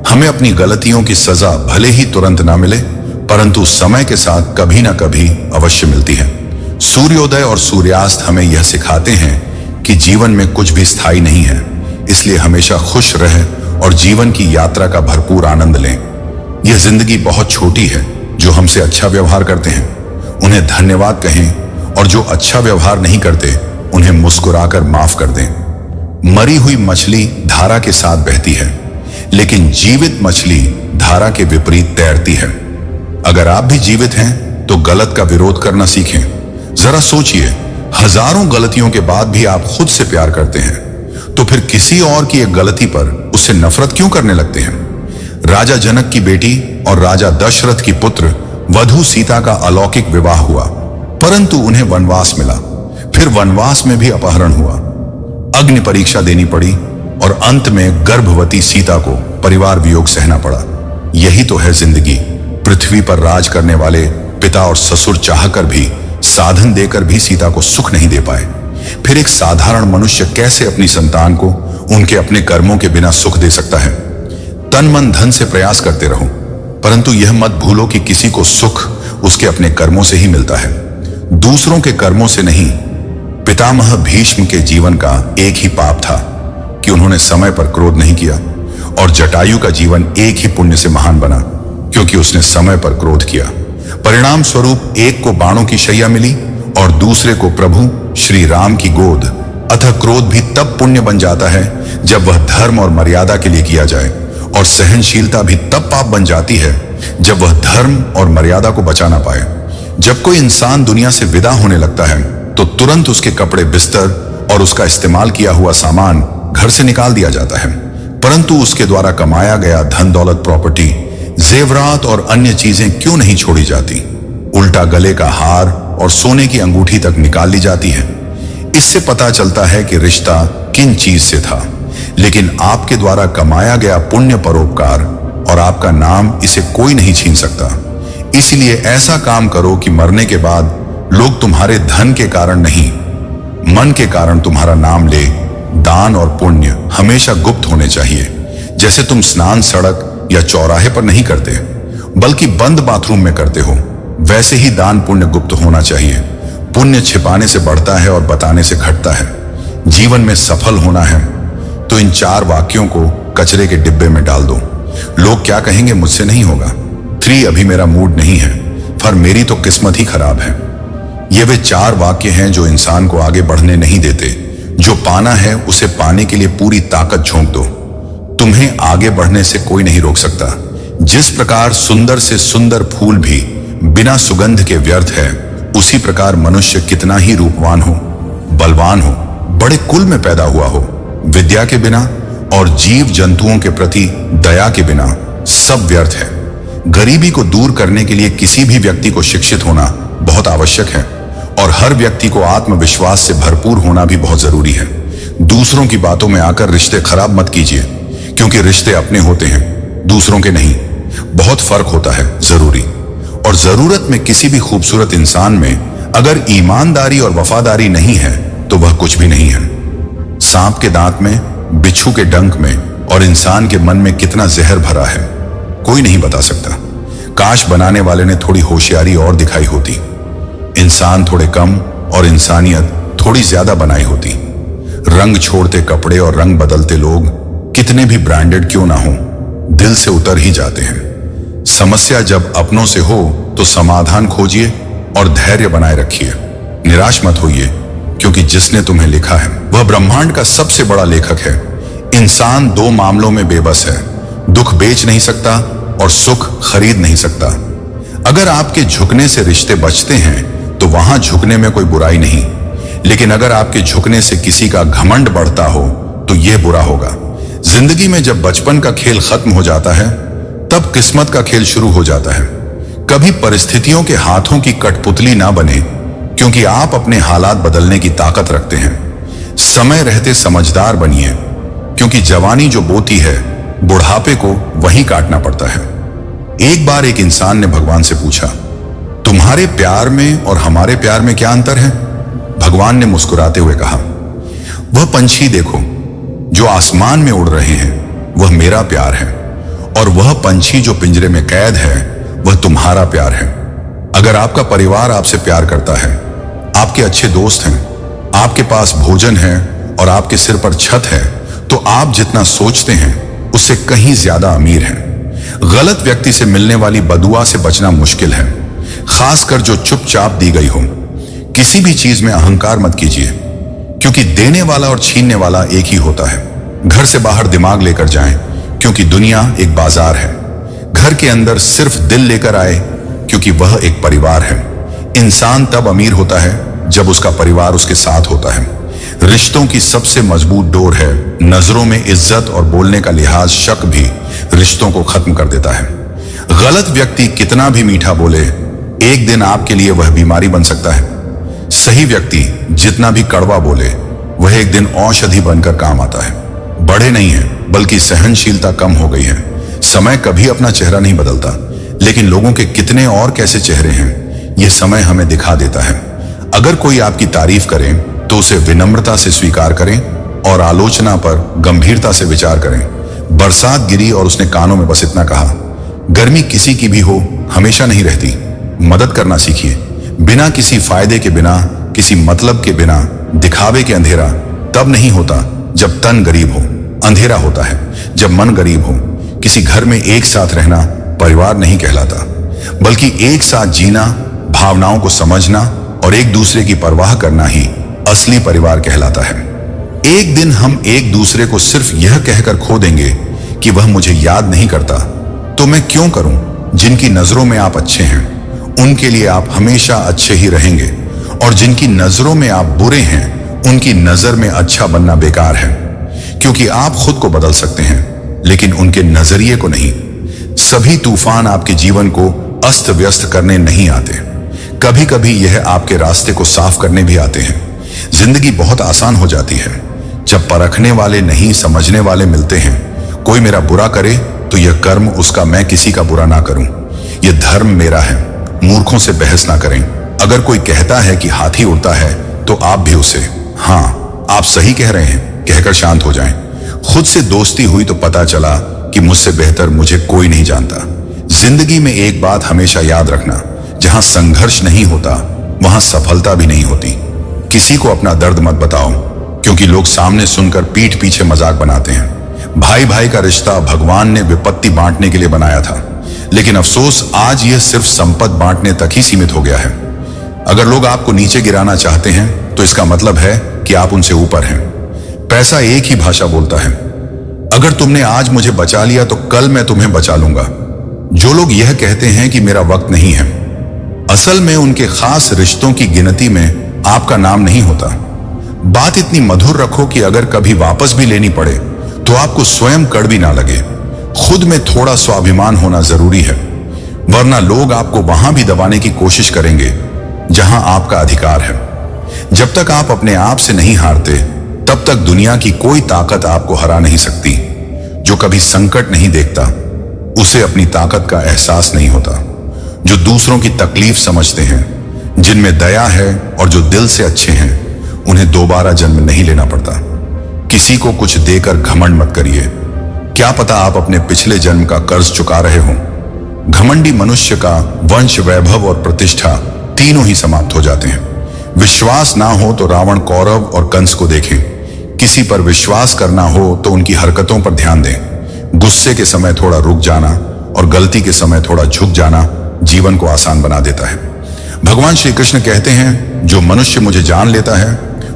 हमें अपनी गलतियों की सजा भले ही तुरंत ना मिले, परंतु समय के साथ कभी ना कभी अवश्य मिलती है। सूर्योदय और सूर्यास्त हमें यह सिखाते हैं कि जीवन में कुछ भी स्थायी नहीं है, इसलिए हमेशा खुश रहें और जीवन की यात्रा का भरपूर आनंद लें। यह जिंदगी बहुत छोटी है। जो हमसे अच्छा व्यवहार करते हैं उन्हें धन्यवाद कहें, और जो अच्छा व्यवहार नहीं करते उन्हें मुस्कुराकर माफ कर दें। मरी हुई मछली धारा के साथ बहती है, लेकिन जीवित मछली धारा के विपरीत तैरती है। अगर आप भी जीवित हैं तो गलत का विरोध करना सीखें। जरा सोचिए, हजारों गलतियों के बाद भी आप खुद से प्यार करते हैं, तो फिर किसी और की एक गलती पर उससे नफरत क्यों करने लगते हैं? राजा जनक की बेटी और राजा दशरथ की पुत्र वधू सीता का अलौकिक विवाह हुआ, परंतु उन्हें वनवास मिला। फिर वनवास में भी अपहरण हुआ, अग्नि परीक्षा देनी पड़ी और अंत में गर्भवती सीता को परिवार वियोग सहना पड़ा। यही तो है जिंदगी। पृथ्वी पर राज करने वाले पिता और ससुर चाहकर भी, साधन देकर भी सीता को सुख नहीं दे पाए। फिर एक साधारण मनुष्य कैसे अपनी संतान को उनके अपने कर्मों के बिना सुख दे सकता है? तन मन धन से प्रयास करते रहो, परंतु यह मत भूलो कि किसी को सुख उसके अपने कर्मों से ही मिलता है, दूसरों के कर्मों से नहीं। पितामह भीष्म के जीवन का एक ही पाप था कि उन्होंने समय पर क्रोध नहीं किया, और जटायु का जीवन एक ही पुण्य से महान बना क्योंकि उसने समय पर क्रोध किया। परिणाम स्वरूप एक को बाणों की शैया मिली और दूसरे को प्रभु श्री राम की गोद। अतः क्रोध भी तब पुण्य बन जाता है जब वह धर्म और मर्यादा के लिए किया जाए, और सहनशीलता भी तब पाप बन जाती है जब वह धर्म और मर्यादा को बचा ना पाए। जब कोई इंसान दुनिया से विदा होने लगता है तो तुरंत उसके कपड़े, बिस्तर और उसका इस्तेमाल किया हुआ सामान घर से निकाल दिया जाता है, परंतु उसके द्वारा कमाया गया धन दौलत, प्रॉपर्टी, जेवरात और अन्य चीजें क्यों नहीं छोड़ी जाती? उल्टा गले का हार और सोने की अंगूठी तक निकाल ली जाती है। इससे पता चलता है कि रिश्ता किन चीज से था। लेकिन आपके द्वारा कमाया गया पुण्य, परोपकार और आपका नाम, इसे कोई नहीं छीन सकता। इसलिए ऐसा काम करो कि मरने के बाद लोग तुम्हारे धन के कारण नहीं, मन के कारण तुम्हारा नाम ले। दान और पुण्य हमेशा गुप्त होने चाहिए। जैसे तुम स्नान सड़क या चौराहे पर नहीं करते, बल्कि बंद बाथरूम में करते हो, वैसे ही दान पुण्य गुप्त होना चाहिए। पुण्य छिपाने से बढ़ता है और बताने से घटता है। जीवन में सफल होना है तो इन 4 वाक्यों को कचरे के डिब्बे में डाल दो। लोग क्या कहेंगे मुझसे नहीं होगा। 3 अभी मेरा मूड नहीं है, पर मेरी तो किस्मत ही खराब है। ये वे 4 वाक्य हैं जो इंसान को आगे बढ़ने नहीं देते। जो पाना है उसे पाने के लिए पूरी ताकत झोंक दो। तुम्हें आगे बढ़ने से कोई नहीं रोक सकता। जिस प्रकार सुंदर से सुंदर फूल भी बिना सुगंध के व्यर्थ है, उसी प्रकार मनुष्य कितना ही रूपवान हो, बलवान हो, बड़े कुल में पैदा हुआ हो, विद्या के बिना और जीव जंतुओं के प्रति दया के बिना सब व्यर्थ है। गरीबी को दूर करने के लिए किसी भी व्यक्ति को शिक्षित होना बहुत आवश्यक है और हर व्यक्ति को आत्मविश्वास से भरपूर होना भी बहुत जरूरी है। दूसरों की बातों में आकर रिश्ते खराब मत कीजिए, क्योंकि रिश्ते अपने होते हैं, दूसरों के नहीं। बहुत फर्क होता है जरूरी और जरूरत में। किसी भी खूबसूरत इंसान में अगर ईमानदारी और वफादारी नहीं है तो वह कुछ भी नहीं है। सांप के दांत में, बिच्छू के डंक में और इंसान के मन में कितना जहर भरा है, कोई नहीं बता सकता। काश बनाने वाले ने थोड़ी होशियारी और दिखाई होती, इंसान थोड़े कम और इंसानियत थोड़ी ज्यादा बनाई होती। रंग छोड़ते कपड़े और रंग बदलते लोग कितने भी ब्रांडेड क्यों ना हो, दिल से उतर ही जाते हैं। समस्या जब अपनों से हो तो समाधान खोजिए और धैर्य बनाए रखिए। निराश मत होइए, क्योंकि जिसने तुम्हें लिखा है वह ब्रह्मांड का सबसे बड़ा लेखक है। इंसान दो मामलों में बेबस है, दुख बेच नहीं सकता और सुख खरीद नहीं सकता। अगर आपके झुकने से रिश्ते बचते हैं तो वहां झुकने में कोई बुराई नहीं, लेकिन अगर आपके झुकने से किसी का घमंड बढ़ता हो तो यह बुरा होगा। जिंदगी में जब बचपन का खेल खत्म हो जाता है तब किस्मत का खेल शुरू हो जाता है। कभी परिस्थितियों के हाथों की कठपुतली ना बने, क्योंकि आप अपने हालात बदलने की ताकत रखते हैं। समय रहते समझदार बनिए, क्योंकि जवानी जो बोती है बुढ़ापे को वहीं काटना पड़ता है। एक बार एक इंसान ने भगवान से पूछा, तुम्हारे प्यार में और हमारे प्यार में क्या अंतर है? भगवान ने मुस्कुराते हुए कहा, वह पंछी देखो जो आसमान में उड़ रहे हैं, वह मेरा प्यार है, और वह पंछी जो पिंजरे में कैद है वह तुम्हारा प्यार है। अगर आपका परिवार आपसे प्यार करता है, आपके अच्छे दोस्त हैं, आपके पास भोजन है और आपके सिर पर छत है, तो आप जितना सोचते हैं उससे कहीं ज्यादा अमीर हैं। गलत व्यक्ति से मिलने वाली बदुआ से बचना मुश्किल है, खासकर जो चुपचाप दी गई हो। किसी भी चीज में अहंकार मत कीजिए, क्योंकि देने वाला और छीनने वाला एक ही होता है। घर से बाहर दिमाग लेकर जाएं, क्योंकि दुनिया एक बाजार है। घर के अंदर सिर्फ दिल लेकर आए, क्योंकि वह एक परिवार है। इंसान तब अमीर होता है जब उसका परिवार उसके साथ होता है। रिश्तों की सबसे मजबूत डोर है नजरों में इज्जत, और बोलने का लिहाज शक भी रिश्तों को खत्म कर देता है। गलत व्यक्ति कितना भी मीठा बोले, एक दिन आपके लिए वह बीमारी बन सकता है। सही व्यक्ति जितना भी कड़वा बोले, वह एक दिन औषधि बनकर काम आता है। बड़े नहीं है, बल्कि सहनशीलता कम हो गई है। समय कभी अपना चेहरा नहीं बदलता, लेकिन लोगों के कितने और कैसे चेहरे हैं यह समय हमें दिखा देता है। अगर कोई आपकी तारीफ करे तो उसे विनम्रता से स्वीकार करें और आलोचना पर गंभीरता से विचार करें। बरसात गिरी और उसने कानों में बस इतना कहा, गर्मी किसी की भी हो हमेशा नहीं रहती। मदद करना सीखिए, बिना किसी फायदे के, बिना किसी मतलब के, बिना दिखावे के। अंधेरा तब नहीं होता जब तन गरीब हो, अंधेरा होता है जब मन गरीब हो। किसी घर में एक साथ रहना परिवार नहीं कहलाता, बल्कि एक साथ जीना, भावनाओं को समझना और एक दूसरे की परवाह करना ही असली परिवार कहलाता है। एक दिन हम एक दूसरे को सिर्फ यह कहकर खो देंगे कि वह मुझे याद नहीं करता, तो मैं क्यों करूं। जिनकी नजरों में आप अच्छे हैं उनके लिए आप हमेशा अच्छे ही रहेंगे, और जिनकी नजरों में आप बुरे हैं उनकी नजर में अच्छा बनना बेकार है, क्योंकि आप खुद को बदल सकते हैं लेकिन उनके नजरिए को नहीं। सभी तूफान आपके जीवन को अस्त व्यस्त करने नहीं आते, कभी कभी यह आपके रास्ते को साफ करने भी आते हैं। जिंदगी बहुत आसान हो जाती है जब परखने वाले नहीं समझने वाले मिलते हैं। कोई मेरा बुरा करे तो यह कर्म उसका, मैं किसी का बुरा ना करूं, यह धर्म मेरा है। मूर्खों से बहस ना करें। अगर कोई कहता है कि हाथी उड़ता है तो आप भी उसे हाँ आप सही कह रहे हैं कहकर शांत हो जाएं। खुद से दोस्ती हुई तो पता चला कि मुझसे बेहतर मुझे कोई नहीं जानता। जिंदगी में एक बात हमेशा याद रखना, जहां संघर्ष नहीं होता वहां सफलता भी नहीं होती। किसी को अपना दर्द मत बताओ, क्योंकि लोग सामने सुनकर पीठ पीछे मजाक बनाते हैं। भाई भाई का रिश्ता भगवान ने विपत्ति बांटने के लिए बनाया था, लेकिन अफसोस आज यह सिर्फ संपत्ति बांटने तक ही सीमित हो गया है। अगर लोग आपको नीचे गिराना चाहते हैं तो इसका मतलब है कि आप उनसे ऊपर हैं। पैसा एक ही भाषा बोलता है। अगर तुमने आज मुझे बचा लिया तो कल मैं तुम्हें बचा लूंगा। जो लोग यह कहते हैं कि मेरा वक्त नहीं है, असल में उनके खास रिश्तों की गिनती में आपका नाम नहीं होता। बात इतनी मधुर रखो कि अगर कभी वापस भी लेनी पड़े तो आपको स्वयं कड़वी ना लगे। खुद में थोड़ा स्वाभिमान होना जरूरी है, वरना लोग आपको वहां भी दबाने की कोशिश करेंगे जहां आपका अधिकार है। जब तक आप अपने आप से नहीं हारते, तब तक दुनिया की कोई ताकत आपको हरा नहीं सकती। जो कभी संकट नहीं देखता, उसे अपनी ताकत का एहसास नहीं होता। जो दूसरों की तकलीफ समझते हैं, जिनमें दया है और जो दिल से अच्छे हैं, उन्हें दोबारा जन्म नहीं लेना पड़ता। किसी को कुछ देकर घमंड मत करिए। क्या पता आप अपने पिछले जन्म का कर्ज चुका रहे हो। घमंडी मनुष्य का वंश, वैभव और प्रतिष्ठा तीनों ही समाप्त हो जाते हैं। विश्वास ना हो तो रावण, कौरव और कंस को देखें। किसी पर विश्वास करना हो तो उनकी हरकतों पर ध्यान दें। गुस्से के समय थोड़ा रुक जाना और गलती के समय थोड़ा झुक जाना जीवन को आसान बना देता है। भगवान श्री कृष्ण कहते हैं, जो मनुष्य मुझे जान लेता है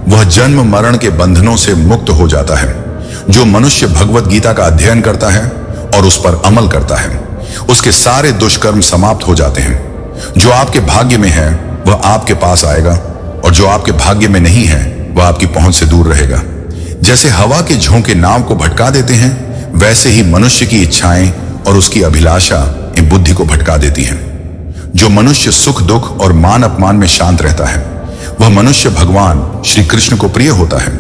वह जन्म मरण के बंधनों से मुक्त हो जाता है। जो मनुष्य भगवत गीता का अध्ययन करता है और उस पर अमल करता है, उसके सारे दुष्कर्म समाप्त हो जाते हैं। जो आपके भाग्य में है वह आपके पास आएगा और जो आपके भाग्य में नहीं है वह आपकी पहुंच से दूर रहेगा। जैसे हवा के झोंके नाव को भटका देते हैं, वैसे ही मनुष्य की इच्छाएं और उसकी अभिलाषा बुद्धि को भटका देती हैं। जो मनुष्य सुख दुख और मान अपमान में शांत रहता है, वह मनुष्य भगवान श्री कृष्ण को प्रिय होता है।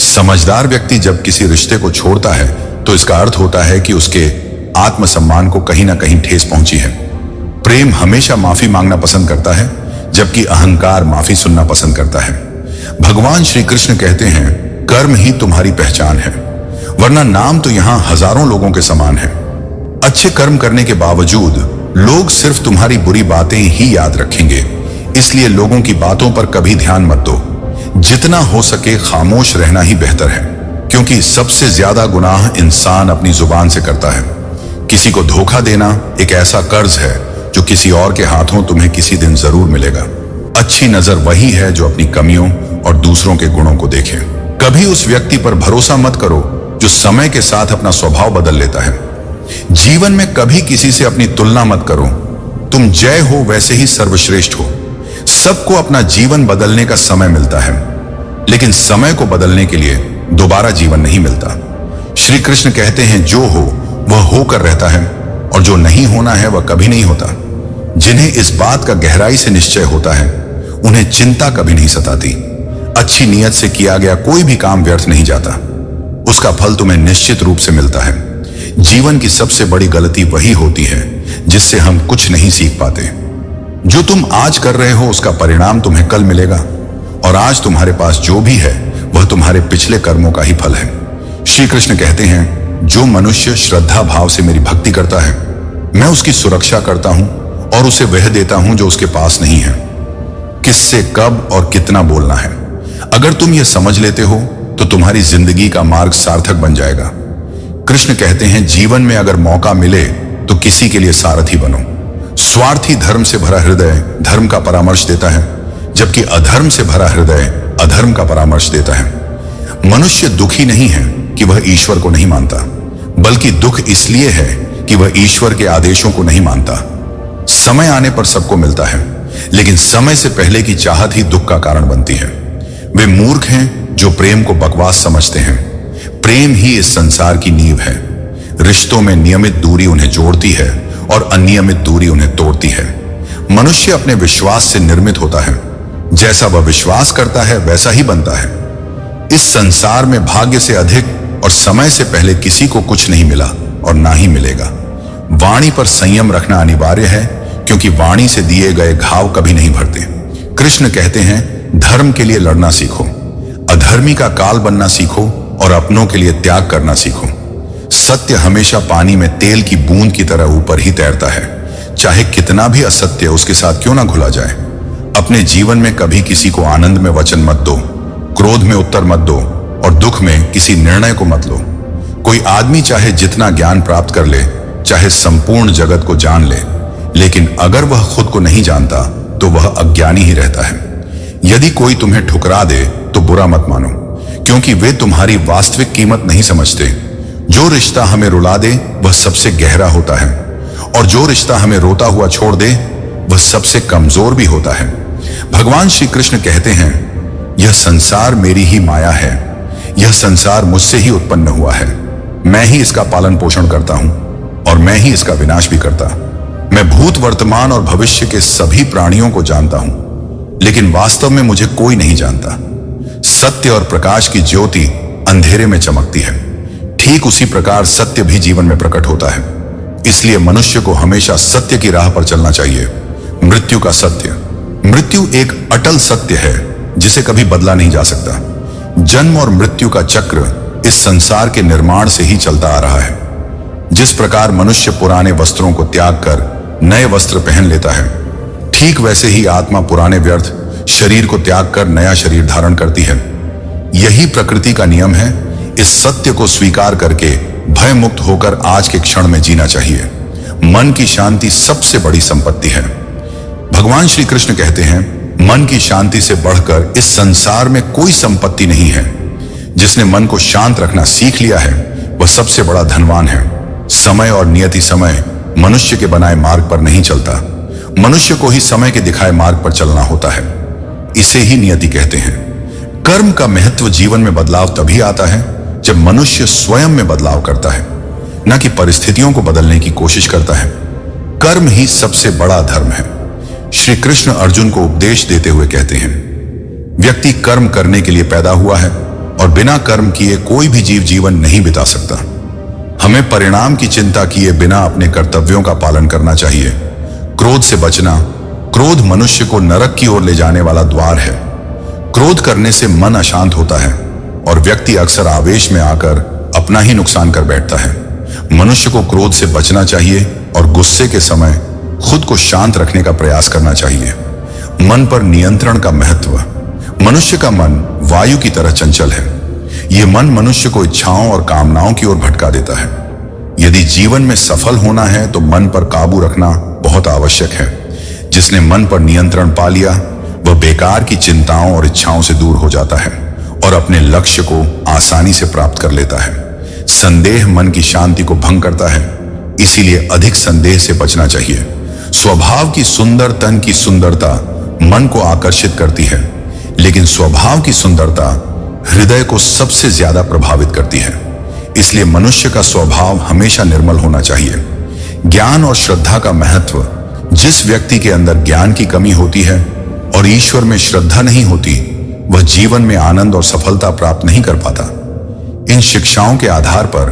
समझदार व्यक्ति जब किसी रिश्ते को छोड़ता है तो इसका अर्थ होता है कि उसके आत्मसम्मान को कहीं ना कहीं ठेस पहुंची है। प्रेम हमेशा माफी मांगना पसंद करता है, जबकि अहंकार माफी सुनना पसंद करता है। भगवान श्री कृष्ण कहते हैं, कर्म ही तुम्हारी पहचान है, वरना नाम तो यहां हजारों लोगों के समान है। अच्छे कर्म करने के बावजूद लोग सिर्फ तुम्हारी बुरी बातें ही याद रखेंगे, इसलिए लोगों की बातों पर कभी ध्यान मत दो। जितना हो सके खामोश रहना ही बेहतर है, क्योंकि सबसे ज्यादा गुनाह इंसान अपनी जुबान से करता है। किसी को धोखा देना एक ऐसा कर्ज है जो किसी और के हाथों तुम्हें किसी दिन जरूर मिलेगा। अच्छी नजर वही है जो अपनी कमियों और दूसरों के गुणों को देखे। कभी उस व्यक्ति पर भरोसा मत करो जो समय के साथ अपना स्वभाव बदल लेता है। जीवन में कभी किसी से अपनी तुलना मत करो। तुम जय हो वैसे ही सर्वश्रेष्ठ हो। सबको अपना जीवन बदलने का समय मिलता है, लेकिन समय को बदलने के लिए दोबारा जीवन नहीं मिलता। श्री कृष्ण कहते हैं, जो हो वह होकर रहता है और जो नहीं होना है वह कभी नहीं होता। जिन्हें इस बात का गहराई से निश्चय होता है, उन्हें चिंता कभी नहीं सताती। अच्छी नीयत से किया गया कोई भी काम व्यर्थ नहीं जाता, उसका फल तुम्हें निश्चित रूप से मिलता है। जीवन की सबसे बड़ी गलती वही होती है जिससे हम कुछ नहीं सीख पाते। जो तुम आज कर रहे हो उसका परिणाम तुम्हें कल मिलेगा, और आज तुम्हारे पास जो भी है वह तुम्हारे पिछले कर्मों का ही फल है। श्री कृष्ण कहते हैं, जो मनुष्य श्रद्धा भाव से मेरी भक्ति करता है, मैं उसकी सुरक्षा करता हूं और उसे वह देता हूं जो उसके पास नहीं है। किससे कब और कितना बोलना है, अगर तुम यह समझ लेते हो तो तुम्हारी जिंदगी का मार्ग सार्थक बन जाएगा। कृष्ण कहते हैं, जीवन में अगर मौका मिले तो किसी के लिए सारथी बनो। स्वार्थी धर्म से भरा हृदय धर्म का परामर्श देता है, जबकि अधर्म से भरा हृदय अधर्म का परामर्श देता है। मनुष्य दुखी नहीं है कि वह ईश्वर को नहीं मानता, बल्कि दुख इसलिए है कि वह ईश्वर के आदेशों को नहीं मानता। समय आने पर सबको मिलता है, लेकिन समय से पहले की चाहत ही दुख का कारण बनती है। वे मूर्ख हैं जो प्रेम को बकवास समझते हैं। प्रेम ही इस संसार की नींव है। रिश्तों में नियमित दूरी उन्हें जोड़ती है और अनियमित दूरी उन्हें तोड़ती है। मनुष्य अपने विश्वास से निर्मित होता है। जैसा वह विश्वास करता है वैसा ही बनता है। इस संसार में भाग्य से अधिक और समय से पहले किसी को कुछ नहीं मिला और ना ही मिलेगा। वाणी पर संयम रखना अनिवार्य है, क्योंकि वाणी से दिए गए घाव कभी नहीं भरते। कृष्ण कहते हैं, धर्म के लिए लड़ना सीखो, अधर्मी का काल बनना सीखो और अपनों के लिए त्याग करना सीखो। सत्य हमेशा पानी में तेल की बूंद की तरह ऊपर ही तैरता है, चाहे कितना भी असत्य उसके साथ क्यों ना घुला जाए। अपने जीवन में कभी किसी को आनंद में वचन मत दो, क्रोध में उत्तर मत दो और दुख में किसी निर्णय को मत लो। कोई आदमी चाहे जितना ज्ञान प्राप्त कर ले, चाहे संपूर्ण जगत को जान ले, लेकिन अगर वह खुद को नहीं जानता तो वह अज्ञानी ही रहता है। यदि कोई तुम्हें ठुकरा दे तो बुरा मत मानो, क्योंकि वे तुम्हारी वास्तविक कीमत नहीं समझते। जो रिश्ता हमें रुला दे वह सबसे गहरा होता है, और जो रिश्ता हमें रोता हुआ छोड़ दे वह सबसे कमजोर भी होता है। भगवान श्री कृष्ण कहते हैं, यह संसार मेरी ही माया है, यह संसार मुझसे ही उत्पन्न हुआ है, मैं ही इसका पालन पोषण करता हूं और मैं ही इसका विनाश भी करता। मैं भूत, वर्तमान और भविष्य के सभी प्राणियों को जानता हूं, लेकिन वास्तव में मुझे कोई नहीं जानता। सत्य और प्रकाश की ज्योति अंधेरे में चमकती है, ठीक उसी प्रकार सत्य भी जीवन में प्रकट होता है। इसलिए मनुष्य को हमेशा सत्य की राह पर चलना चाहिए। मृत्यु का सत्य। मृत्यु एक अटल सत्य है जिसे कभी बदला नहीं जा सकता। जन्म और मृत्यु का चक्र इस संसार के निर्माण से ही चलता आ रहा है। जिस प्रकार मनुष्य पुराने वस्त्रों को त्याग कर नए वस्त्र पहन लेता है, ठीक वैसे ही आत्मा पुराने व्यर्थ शरीर को त्याग कर नया शरीर धारण करती है। यही प्रकृति का नियम है। इस सत्य को स्वीकार करके भय मुक्त होकर आज के क्षण में जीना चाहिए। मन की शांति सबसे बड़ी संपत्ति है। भगवान श्री कृष्ण कहते हैं, मन की शांति से बढ़कर इस संसार में कोई संपत्ति नहीं है। जिसने मन को शांत रखना सीख लिया है वह सबसे बड़ा धनवान है। समय और नियति समय मनुष्य के बनाए मार्ग पर नहीं चलता, मनुष्य को ही समय के दिखाए मार्ग पर चलना होता है। इसे ही नियति कहते हैं। कर्म का महत्व जीवन में बदलाव तभी आता है जब मनुष्य स्वयं में बदलाव करता है, न कि परिस्थितियों को बदलने की कोशिश करता है। कर्म ही सबसे बड़ा धर्म है। श्री कृष्ण अर्जुन को उपदेश देते हुए कहते हैं, व्यक्ति कर्म करने के लिए पैदा हुआ है और बिना कर्म किए कोई भी जीव जीवन नहीं बिता सकता। हमें परिणाम की चिंता किए बिना अपने कर्तव्यों का पालन करना चाहिए। क्रोध से बचना। क्रोध मनुष्य को नरक की ओर ले जाने वाला द्वार है। क्रोध करने से मन अशांत होता है और व्यक्ति अक्सर आवेश में आकर अपना ही नुकसान कर बैठता है। मनुष्य को क्रोध से बचना चाहिए और गुस्से के समय खुद को शांत रखने का प्रयास करना चाहिए। मन पर नियंत्रण का महत्व। मनुष्य का मन वायु की तरह चंचल है। यह मन मनुष्य को इच्छाओं और कामनाओं की ओर भटका देता है। यदि जीवन में सफल होना है तो मन पर काबू रखना बहुत आवश्यक है। जिसने मन पर नियंत्रण पा लिया वह बेकार की चिंताओं और इच्छाओं से दूर हो जाता है और अपने लक्ष्य को आसानी से प्राप्त कर लेता है। संदेह मन की शांति को भंग करता है, इसीलिए अधिक संदेह से बचना चाहिए। स्वभाव की सुंदर तन की सुंदरता मन को आकर्षित करती है, लेकिन स्वभाव की सुंदरता हृदय को सबसे ज्यादा प्रभावित करती है। इसलिए मनुष्य का स्वभाव हमेशा निर्मल होना चाहिए। ज्ञान और श्रद्धा का महत्व। जिस व्यक्ति के अंदर ज्ञान की कमी होती है और ईश्वर में श्रद्धा नहीं होती, वह जीवन में आनंद और सफलता प्राप्त नहीं कर पाता। इन शिक्षाओं के आधार पर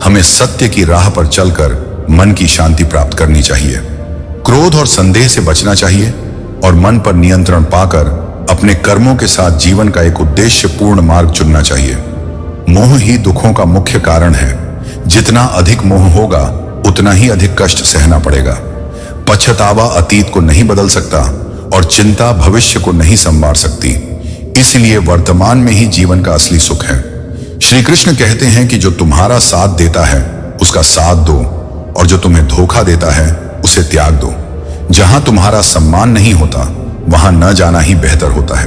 हमें सत्य की राह पर चलकर मन की शांति प्राप्त करनी चाहिए। क्रोध और संदेह से बचना चाहिए और मन पर नियंत्रण पाकर अपने कर्मों के साथ जीवन का एक उद्देश्य पूर्ण मार्ग चुनना चाहिए। मोह ही दुखों का मुख्य कारण है। जितना अधिक मोह होगा उतना ही अधिक कष्ट सहना पड़ेगा। पछतावा अतीत को नहीं बदल सकता और चिंता भविष्य को नहीं संवार सकती। इसलिए वर्तमान में ही जीवन का असली सुख है। श्री कृष्ण कहते हैं कि जो तुम्हारा साथ देता है उसका साथ दो और जो तुम्हें धोखा देता है उसे त्याग दो। जहां तुम्हारा सम्मान नहीं होता वहां न जाना ही बेहतर होता है।